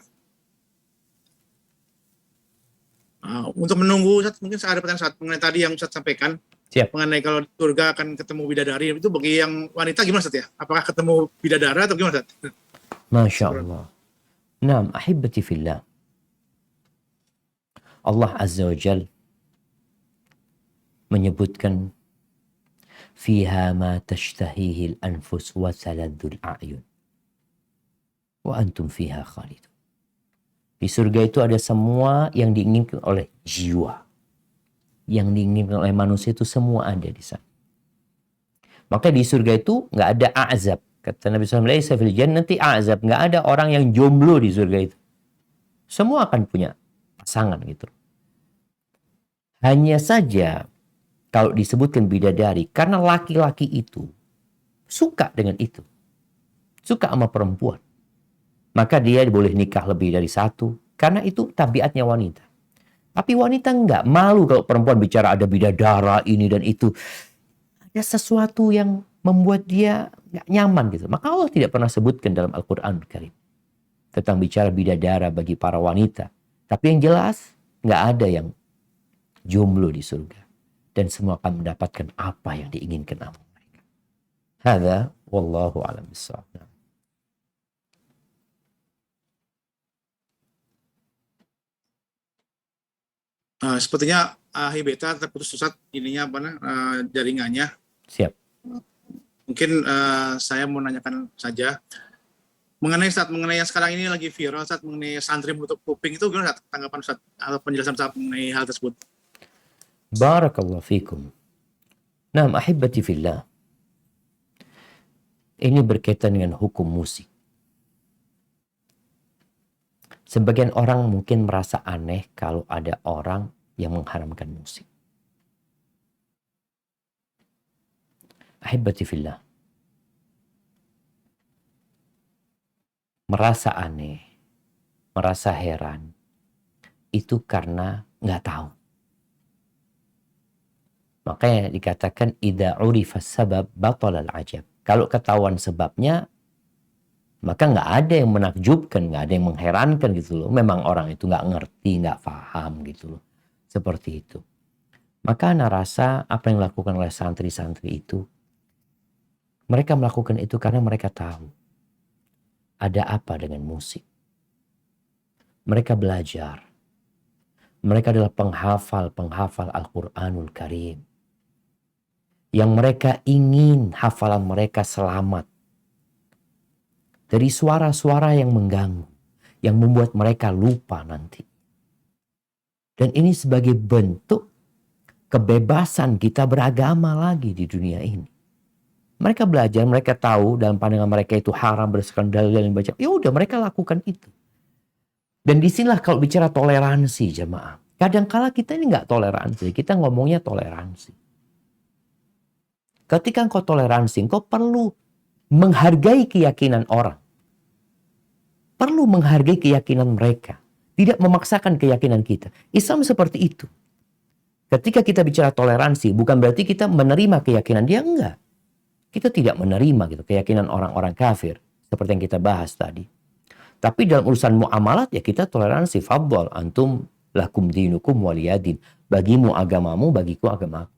untuk menunggu Ustaz, mungkin saya ada pertanyaan mengenai tadi yang Ustaz sampaikan. Siap. Mengenai kalau di surga akan ketemu bidadari, itu bagi yang wanita gimana Ustaz ya? Apakah ketemu bidadara atau gimana Ustaz? Masya Allah. Naam, ahibati fillah. Allah Azza wa Jal menyebutkan fiha ma tashtahihi al-anfus wa taladdu al-a'yun wa antum fiha khalidun. Di surga itu ada semua yang diinginkan oleh jiwa. Yang diinginkan oleh manusia itu semua ada di sana. Maka di surga itu nggak ada azab. Kata Nabi SAW, laisa fil jannati azab. Nggak ada orang yang jomblo di surga itu. Semua akan punya pasangan gitu. Hanya saja kalau disebutkan bidadari, karena laki-laki itu suka dengan itu. Suka sama perempuan. Maka dia boleh nikah lebih dari satu. Karena itu tabiatnya wanita. Tapi wanita enggak. Malu kalau perempuan bicara ada bidadara ini dan itu. Ada sesuatu yang membuat dia enggak nyaman gitu. Maka Allah tidak pernah sebutkan dalam Al-Quran Karim. Tentang bicara bidadara bagi para wanita. Tapi yang jelas enggak ada yang jomblo di surga. dan semua akan mendapatkan apa yang diinginkan Allah mereka. Hadza wallahu a'lam bishawab. Sepertinya Ahi Beta terputus Ustaz ininya jaringannya. Siap. Mungkin saya mau nanyakan saja mengenai yang sekarang ini lagi viral Ustaz, mengenai santri menutup kuping, itu gimana Ustaz, tanggapan Ustaz atau penjelasan Ustaz mengenai hal tersebut? Barakallahu fikum. Nah, ahibati fillah. Ini berkaitan dengan hukum musik. Sebagian orang mungkin merasa aneh kalau ada orang yang mengharamkan musik. Ahibati fillah. Merasa aneh, merasa heran, itu karena nggak tahu. Makanya dikatakan idza urifa sabab batala al-ajab. Kalau ketahuan sebabnya, maka nggak ada yang menakjubkan, nggak ada yang mengherankan gitu loh. Memang orang itu nggak ngerti, nggak paham gitu loh. Seperti itu. Maka ana rasa apa yang dilakukan oleh santri-santri itu, mereka melakukan itu karena mereka tahu ada apa dengan musik. Mereka belajar. Mereka adalah penghafal Al-Quranul Karim. Yang mereka ingin hafalan mereka selamat dari suara-suara yang mengganggu, yang membuat mereka lupa nanti. Dan ini sebagai bentuk kebebasan kita beragama lagi di dunia ini. Mereka belajar, mereka tahu dalam pandangan mereka itu haram berdasarkan dalil yang baca. Ya udah, mereka lakukan itu. Dan disinilah kalau bicara toleransi jemaah. Kadangkala kita ini nggak toleransi, kita ngomongnya toleransi. Ketika engkau toleransi, engkau perlu menghargai keyakinan orang. Perlu menghargai keyakinan mereka. Tidak memaksakan keyakinan kita. Islam seperti itu. Ketika kita bicara toleransi, bukan berarti kita menerima keyakinan dia, enggak. Kita tidak menerima gitu keyakinan orang-orang kafir. Seperti yang kita bahas tadi. Tapi dalam urusan muamalat ya kita toleransi. Faddal antum lakum dinukum waliyadin. Bagimu agamamu, bagiku agamaku.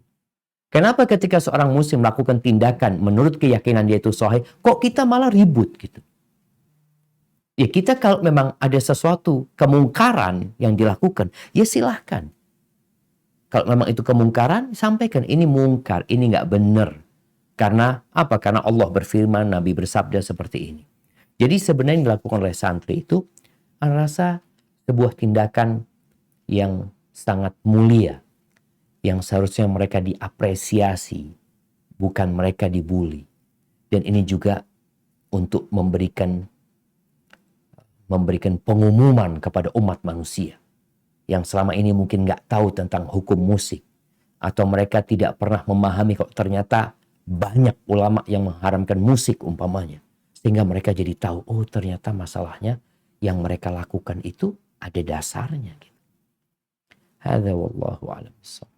Kenapa ketika seorang muslim melakukan tindakan menurut keyakinan dia itu sahih, kok kita malah ribut gitu? Ya kita kalau memang ada sesuatu kemungkaran yang dilakukan, ya silahkan. Kalau memang itu kemungkaran, sampaikan ini mungkar, ini nggak benar. Karena apa? Karena Allah berfirman, Nabi bersabda seperti ini. Jadi sebenarnya yang dilakukan oleh santri itu, saya rasa sebuah tindakan yang sangat mulia. Yang seharusnya mereka diapresiasi, bukan mereka dibully. Dan ini juga untuk memberikan pengumuman kepada umat manusia. Yang selama ini mungkin nggak tahu tentang hukum musik. Atau mereka tidak pernah memahami kok ternyata banyak ulama yang mengharamkan musik umpamanya. Sehingga mereka jadi tahu, oh ternyata masalahnya yang mereka lakukan itu ada dasarnya. Hadza wallahu a'lam bishawab.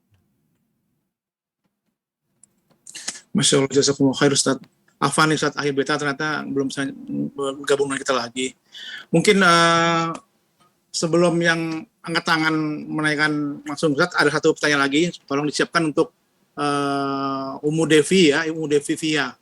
Masya Allah, jazakumullah khair Ustaz. Afan nih Ustaz, Ahi Beta ternyata belum bisa bergabung dengan kita lagi. Mungkin sebelum yang angkat tangan menaikkan langsung Ustaz, ada satu pertanyaan lagi. Tolong disiapkan untuk Ummu Devi ya, Ummu Devi Via.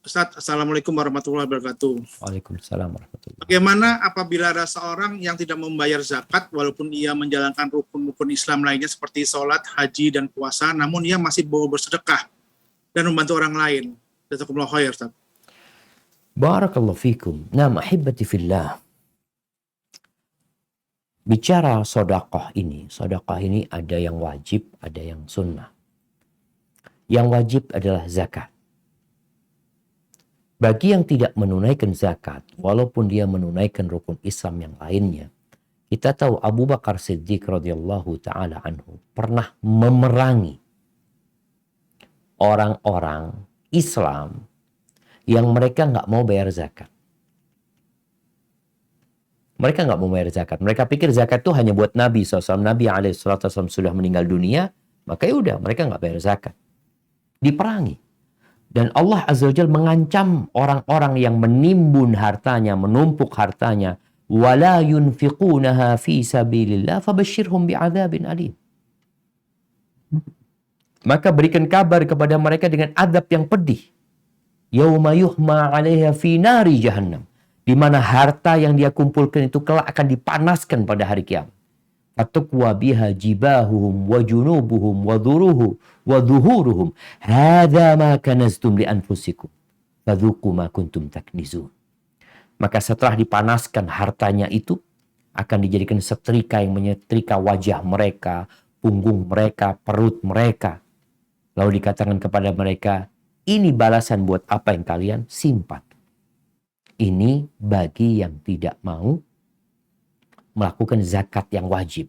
Ustaz, Assalamualaikum warahmatullahi wabarakatuh. Waalaikumsalam warahmatullahi wabarakatuh. Bagaimana apabila ada seorang yang tidak membayar zakat walaupun ia menjalankan rukun-rukun Islam lainnya seperti sholat, haji, dan puasa, namun ia masih mau bersedekah dan membantu orang lain? Jazakumullah khair, Ustaz. Barakallahu fikum. Nah, ahibati fillah. Bicara sedekah ini ada yang wajib, ada yang sunnah. Yang wajib adalah zakat. Bagi yang tidak menunaikan zakat, walaupun dia menunaikan rukun Islam yang lainnya, kita tahu Abu Bakar Siddiq radhiyallahu taala anhu pernah memerangi orang-orang Islam yang mereka nggak mau bayar zakat. Mereka nggak mau bayar zakat. Mereka pikir zakat itu hanya buat Nabi SAW. Nabi SAW sudah meninggal dunia, maka ya udah mereka nggak bayar zakat. Diperangi. Dan Allah Azza wa Jalla mengancam orang-orang yang menimbun hartanya, menumpuk hartanya. وَلَا يُنْفِقُونَهَا فِي سَبِيلِ اللَّهِ فَبَشِّرْهُمْ بِعَذَابٍ أَلِيمٍ. maka berikan kabar kepada mereka dengan azab yang pedih. Yauma yuhma 'alaiha fi nari jahannam. Di mana harta yang dia kumpulkan itu kelak akan dipanaskan pada hari kiamat. Fatukwa biha jibahuhum wa junubuhum wa dhuhuruhum. Hadza ma kanaztum li anfusikum. Fadzuqu ma kuntum taknizun. Maka setelah dipanaskan hartanya itu akan dijadikan setrika yang menyetrika wajah mereka, punggung mereka, perut mereka. Lalu dikatakan kepada mereka, ini balasan buat apa yang kalian simpan. Ini bagi yang tidak mau melakukan zakat yang wajib.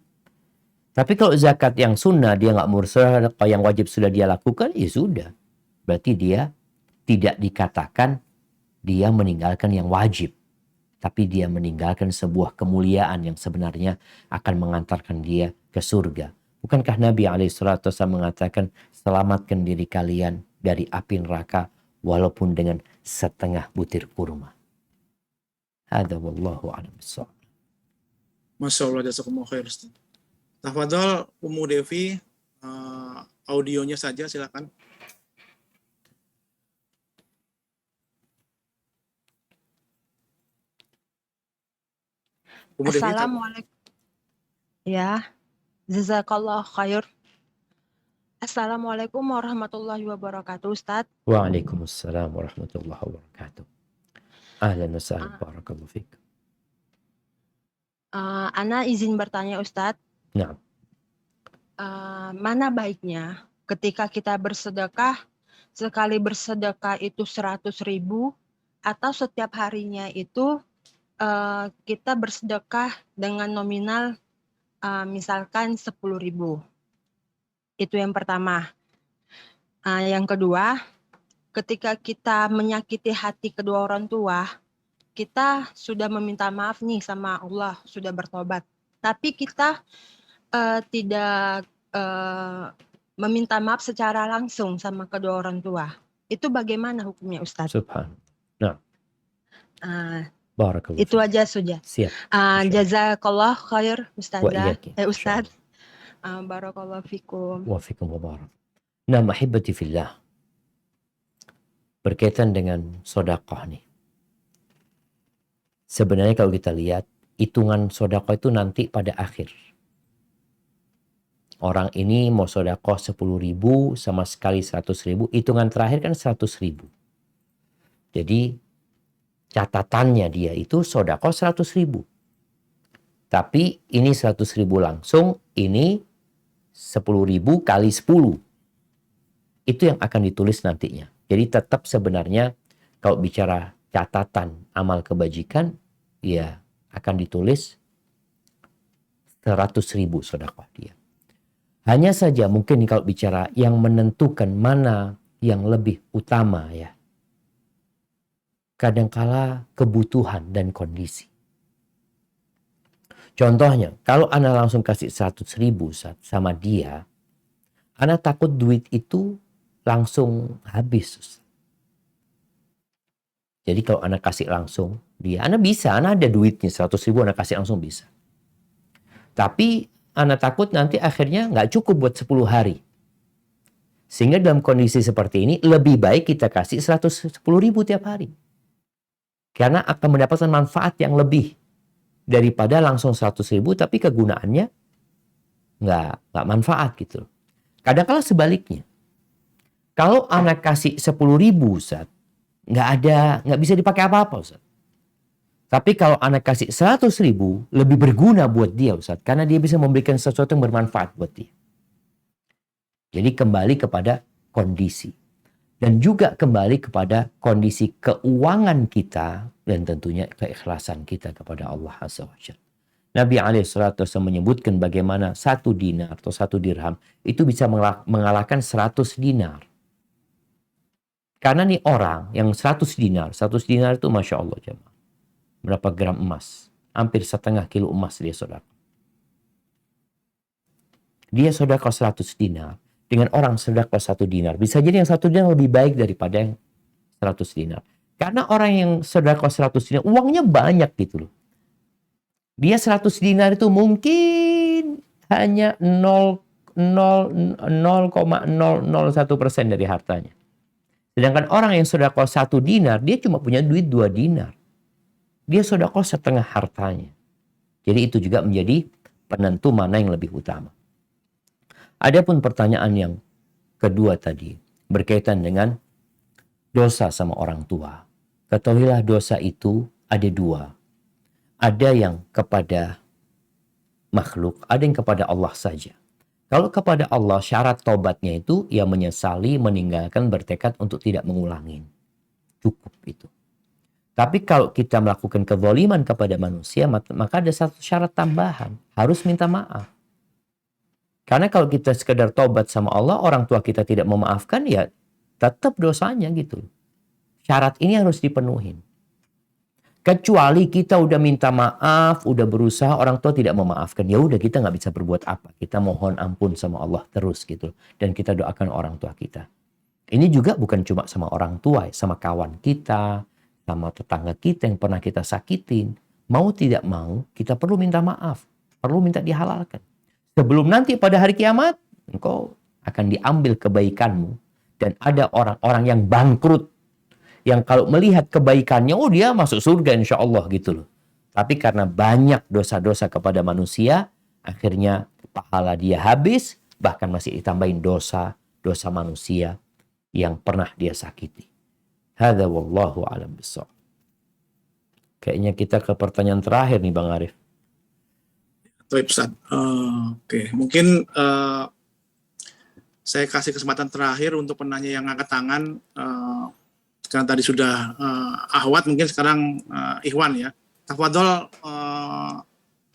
Tapi kalau zakat yang sunnah, dia nggak mau sedekah, yang wajib sudah dia lakukan, ya sudah. Berarti dia tidak dikatakan dia meninggalkan yang wajib. Tapi dia meninggalkan sebuah kemuliaan yang sebenarnya akan mengantarkan dia ke surga. Bukankah Nabi SAW mengatakan, selamatkan diri kalian dari api neraka walaupun dengan setengah butir kurma. Hadza wallahu a'lam bissawab. Masya Allah, jazakumullah khair Ustaz. Tafadhol Ummu Devi, audionya saja silakan. Ummu Devi, Assalamualaikum. Ya, jazakallah khair. Assalamualaikum warahmatullahi wabarakatuh, Ustadz. Waalaikumsalam warahmatullahi wabarakatuh. Ahlan wa sahlan, barakallahu fiik. Ana izin bertanya, Ustadz. Nah, Mana baiknya ketika kita bersedekah, sekali bersedekah itu 100.000 atau setiap harinya itu kita bersedekah dengan nominal misalkan 10.000. Itu yang pertama. Yang kedua, ketika kita menyakiti hati kedua orang tua, kita sudah meminta maaf nih sama Allah, sudah bertobat. Tapi kita tidak meminta maaf secara langsung sama kedua orang tua. Itu bagaimana hukumnya, Ustadz? subhan. Nah, barakallahu Itu fiik. aja sudah. Siap. Jazakallah khair, Wa Ustazah. iyaki. Ustadz. Barakallahu fikum. Wa fikum wa barak. Nah, mahibati fillah. Berkaitan dengan sedekah nih. Sebenarnya kalau kita lihat, hitungan sedekah itu nanti pada akhir. Orang ini mau sedekah 10.000 sama sekali 100.000, hitungan terakhir kan 100.000. Jadi catatannya dia itu sedekah 100.000. Tapi ini 100.000 langsung, ini 10.000 kali 10. Itu yang akan ditulis nantinya. Jadi tetap sebenarnya kalau bicara catatan amal kebajikan, ya akan ditulis 100.000 sedekah dia. Hanya saja mungkin kalau bicara yang menentukan mana yang lebih utama ya. Kadangkala kebutuhan dan kondisi. Contohnya, kalau Ana langsung kasih 100.000 sama dia, Ana takut duit itu langsung habis. Jadi kalau Ana kasih langsung dia, Ana bisa, Ana ada duitnya 100.000, Ana kasih langsung bisa. Tapi Ana takut nanti akhirnya nggak cukup buat 10 hari. Sehingga dalam kondisi seperti ini, lebih baik kita kasih 110.000 tiap hari. Karena akan mendapatkan manfaat yang lebih daripada langsung 100.000 tapi kegunaannya nggak manfaat gitu. Kadang-kadang sebaliknya. Kalau anak kasih 10.000 Ustaz, nggak bisa dipakai apa-apa Ustaz. Tapi kalau anak kasih 100.000 lebih berguna buat dia Ustaz, karena dia bisa memberikan sesuatu yang bermanfaat buat dia. Jadi kembali kepada kondisi. Dan juga kembali kepada kondisi keuangan kita dan tentunya keikhlasan kita kepada Allah Azza wa Jalla. Nabi SAW menyebutkan bagaimana 1 dinar atau 1 dirham itu bisa mengalahkan 100 dinar. Karena nih orang yang 100 dinar itu Masya Allah jemaah. Berapa gram emas? Hampir setengah kilo emas dia sedekah. Dia sedekah 100 dinar. Dengan orang sedekah 1 dinar. Bisa jadi yang 1 dinar lebih baik daripada yang 100 dinar. Karena orang yang sedekah 100 dinar, uangnya banyak gitu loh. Dia 100 dinar itu mungkin hanya 0,001% dari hartanya. Sedangkan orang yang sedekah 1 dinar, dia cuma punya duit 2 dinar. Dia sedekah setengah hartanya. Jadi itu juga menjadi penentu mana yang lebih utama. Adapun pertanyaan yang kedua tadi berkaitan dengan dosa sama orang tua. Ketahuilah dosa itu ada 2. Ada yang kepada makhluk, ada yang kepada Allah saja. Kalau kepada Allah, syarat tobatnya itu ia menyesali, meninggalkan, bertekad untuk tidak mengulangi. Cukup itu. Tapi kalau kita melakukan kezaliman kepada manusia, maka ada satu syarat tambahan. Harus minta maaf. Karena kalau kita sekedar tobat sama Allah, orang tua kita tidak memaafkan, ya tetap dosanya gitu. Syarat ini harus dipenuhi. Kecuali kita udah minta maaf, udah berusaha, orang tua tidak memaafkan. Ya udah, kita nggak bisa berbuat apa. Kita mohon ampun sama Allah terus gitu. Dan kita doakan orang tua kita. Ini juga bukan cuma sama orang tua, sama kawan kita, sama tetangga kita yang pernah kita sakitin. Mau tidak mau, kita perlu minta maaf. Perlu minta dihalalkan. Sebelum nanti pada hari kiamat, engkau akan diambil kebaikanmu. Dan ada orang-orang yang bangkrut. Yang kalau melihat kebaikannya, oh dia masuk surga insya Allah gitu loh. Tapi karena banyak dosa-dosa kepada manusia, akhirnya pahala dia habis, bahkan masih ditambahin dosa manusia yang pernah dia sakiti. Hadza wallahu a'lam bishawab. Kayaknya kita ke pertanyaan terakhir nih Bang Arif. Baik, Ustaz. Oke, mungkin saya kasih kesempatan terakhir untuk penanya yang angkat tangan. Karena tadi sudah Ahwat, mungkin sekarang Ikhwan ya. Tafadhol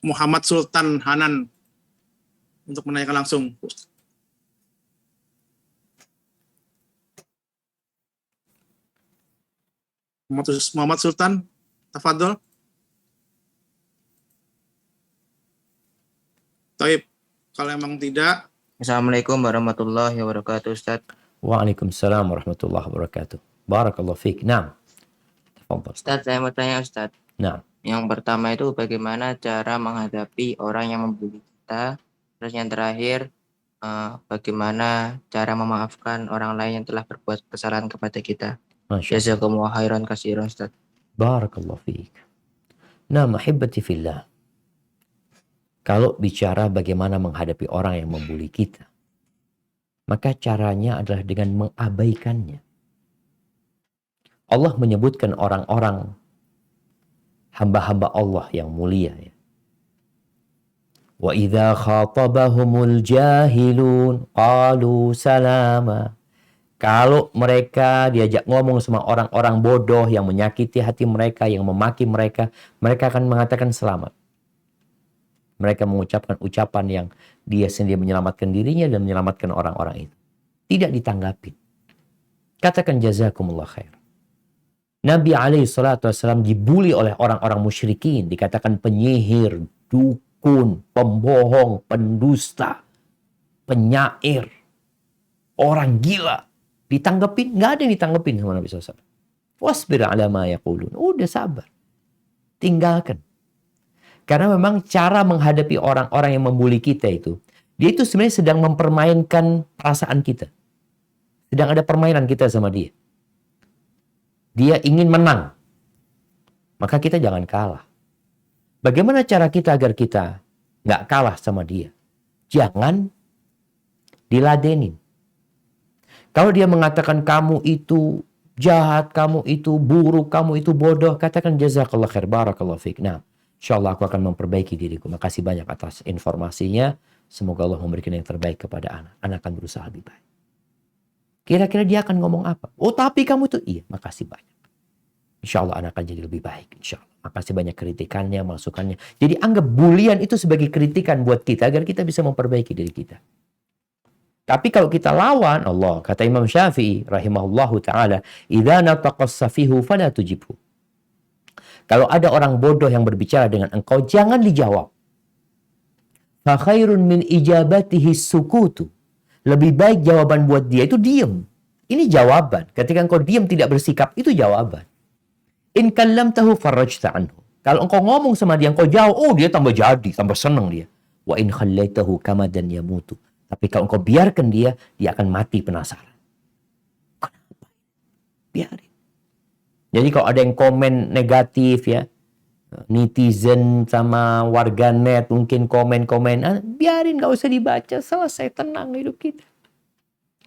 Muhammad Sultan Hanan untuk menanyakan langsung. Muhammad Sultan, tafadhol. Taib, kalau emang tidak. Assalamualaikum warahmatullahi wabarakatuh, Ustaz. Waalaikumsalam warahmatullahi wabarakatuh. Barakallahu fiik. Naam. Tafadhol. Ustaz, saya mau tanya Ustaz. Naam. Yang pertama itu bagaimana cara menghadapi orang yang membuli kita. Terus yang terakhir, bagaimana cara memaafkan orang lain yang telah berbuat kesalahan kepada kita. Masya Allah. Jazakumullah khairan katsiran, Ustaz. Barakallahu fiik. Naam, ahibati fillah. Kalau bicara bagaimana menghadapi orang yang membuli kita, maka caranya adalah dengan mengabaikannya. Allah menyebutkan orang-orang hamba-hamba Allah yang mulia. Ya. Wa idza khatabahumul jahilun qalu salama. Kalau mereka diajak ngomong sama orang-orang bodoh yang menyakiti hati mereka, yang memaki mereka, mereka akan mengatakan selamat. Mereka mengucapkan ucapan yang dia sendiri menyelamatkan dirinya dan menyelamatkan orang-orang itu. Tidak ditanggapi. Katakan jazakumullah khair. Nabi SAW dibuli oleh orang-orang musyrikin. Dikatakan penyihir, dukun, pembohong, pendusta, penyair, orang gila. Ditanggepin? Nggak ada yang ditanggepin sama Nabi SAW. Wasbir ala ma yaqulun. Udah sabar. Tinggalkan. Karena memang cara menghadapi orang-orang yang membuli kita itu, dia itu sebenarnya sedang mempermainkan perasaan kita. Sedang ada permainan kita sama dia. Dia ingin menang. Maka kita jangan kalah. Bagaimana cara kita agar kita nggak kalah sama dia? Jangan diladenin. Kalau dia mengatakan kamu itu jahat, kamu itu buruk, kamu itu bodoh, katakan jazakallah khair, barakallahu fiik. Nah, insyaallah aku akan memperbaiki diriku. Makasih banyak atas informasinya. Semoga Allah memberikan yang terbaik kepada anak. Anak akan berusaha lebih baik. Kira-kira dia akan ngomong apa? Oh, tapi kamu itu, iya, makasih banyak. Insya Allah anak akan jadi lebih baik. Insya Allah. Makasih banyak kritikannya, masukannya. Jadi anggap bulian itu sebagai kritikan buat kita agar kita bisa memperbaiki diri kita. Tapi kalau kita lawan, Allah, kata Imam Syafi'i rahimahullahu ta'ala, idza nataqas safihu fala tujibhu. Kalau ada orang bodoh yang berbicara dengan engkau, jangan dijawab. Fa khairun min ijabatihi sukutu. Lebih baik jawaban buat dia itu diam. Ini jawaban. Ketika engkau diam tidak bersikap, itu jawaban. In kallamtahu farajta anhu. Kalau engkau ngomong sama dia, engkau jauh, oh dia tambah jadi, tambah senang dia. Wa in khallaitahu kamadan yamutu. Tapi kalau engkau biarkan dia akan mati penasaran. Kenapa? Biarin. Jadi kalau ada yang komen negatif ya, netizen sama warganet mungkin komen-komen, biarin, gak usah dibaca, selesai, tenang hidup kita.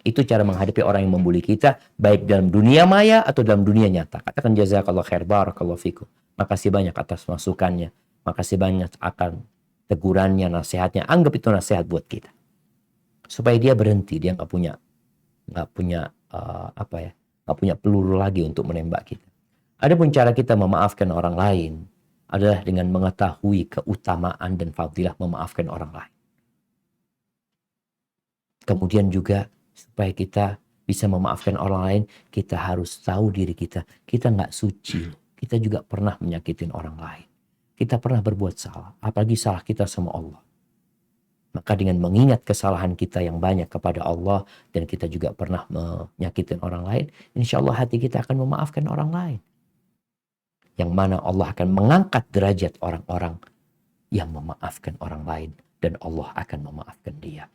Itu cara menghadapi orang yang membuli kita, baik dalam dunia maya atau dalam dunia nyata. Katakan jazakallah khair, barakallahu fikum. Makasih banyak atas masukannya. Makasih banyak akan tegurannya, nasihatnya. Anggap itu nasihat buat kita. Supaya dia berhenti, dia nggak punya peluru lagi untuk menembak kita. Adapun cara kita memaafkan orang lain adalah dengan mengetahui keutamaan dan fadilah memaafkan orang lain. Kemudian juga supaya kita bisa memaafkan orang lain, kita harus tahu diri kita. Kita nggak suci. Kita juga pernah menyakitin orang lain. Kita pernah berbuat salah. Apalagi salah kita sama Allah. Maka dengan mengingat kesalahan kita yang banyak kepada Allah dan kita juga pernah menyakitin orang lain, insya Allah hati kita akan memaafkan orang lain. Yang mana Allah akan mengangkat derajat orang-orang yang memaafkan orang lain dan Allah akan memaafkan dia.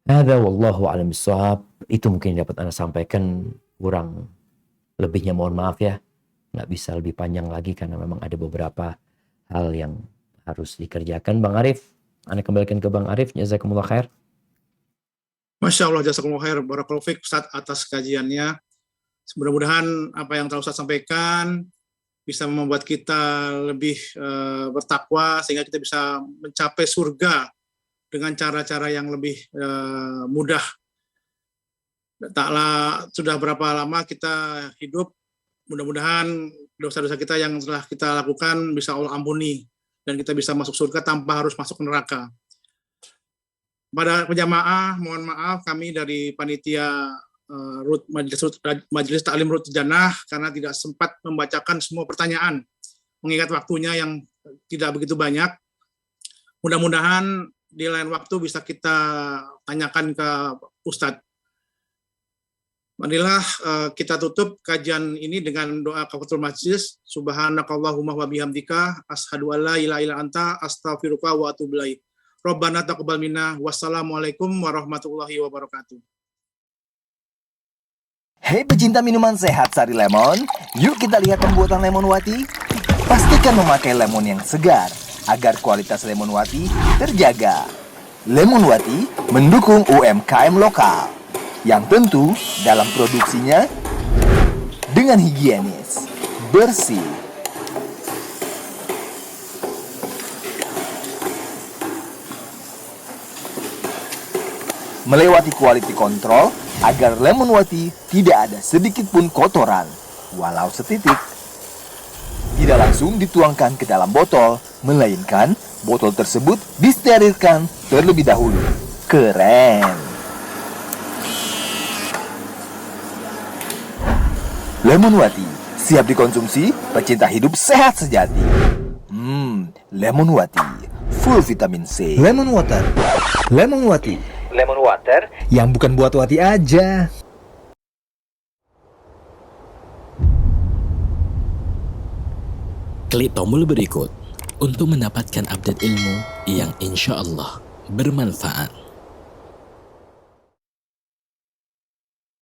Hadza wallahu a'lam bissawab. Itu mungkin dapat Anda sampaikan, kurang lebihnya mohon maaf ya. Nggak bisa lebih panjang lagi karena memang ada beberapa hal yang harus dikerjakan. Bang Arif, Anda kembalikan ke Bang Arif. Jazakumullah khair. Masya Allah, jazakumullah khair. Barakallahu fiik Ustaz atas kajiannya. Mudah-mudahan apa yang telah Ustaz sampaikan bisa membuat kita lebih bertakwa sehingga kita bisa mencapai surga dengan cara-cara yang lebih mudah. Taklah sudah berapa lama kita hidup, mudah-mudahan dosa-dosa kita yang telah kita lakukan bisa Allah ampuni dan kita bisa masuk surga tanpa harus masuk neraka. Pada penjamaah, mohon maaf kami dari panitia Majelis Taklim Rut Jannah karena tidak sempat membacakan semua pertanyaan mengingat waktunya yang tidak begitu banyak. Mudah-mudahan di lain waktu bisa kita tanyakan ke Ustadz. Marilah kita tutup kajian ini dengan doa kafaratul majlis. Subhanakallahumma wa bihamdika asyhadu an la ilaha illa anta astaghfiruka wa atubu ilaik. Rabbana taqabbal minna. Wassalamualaikum warahmatullahi wabarakatuh. Hei pecinta minuman sehat Sari Lemon, yuk kita lihat pembuatan lemon wati. Pastikan memakai lemon yang segar agar kualitas lemon wati terjaga. Lemon wati mendukung UMKM lokal yang tentu dalam produksinya dengan higienis, bersih. Melewati quality control agar lemon wati tidak ada sedikit pun kotoran, walau setitik. Tidak langsung dituangkan ke dalam botol, melainkan botol tersebut disterilkan terlebih dahulu. Keren! Lemon wati siap dikonsumsi pecinta hidup sehat sejati. Lemon wati full vitamin C. Lemon water. Lemon wati. Lemon water Yang bukan buat wati aja. Klik tombol berikut untuk mendapatkan update ilmu yang insya Allah bermanfaat.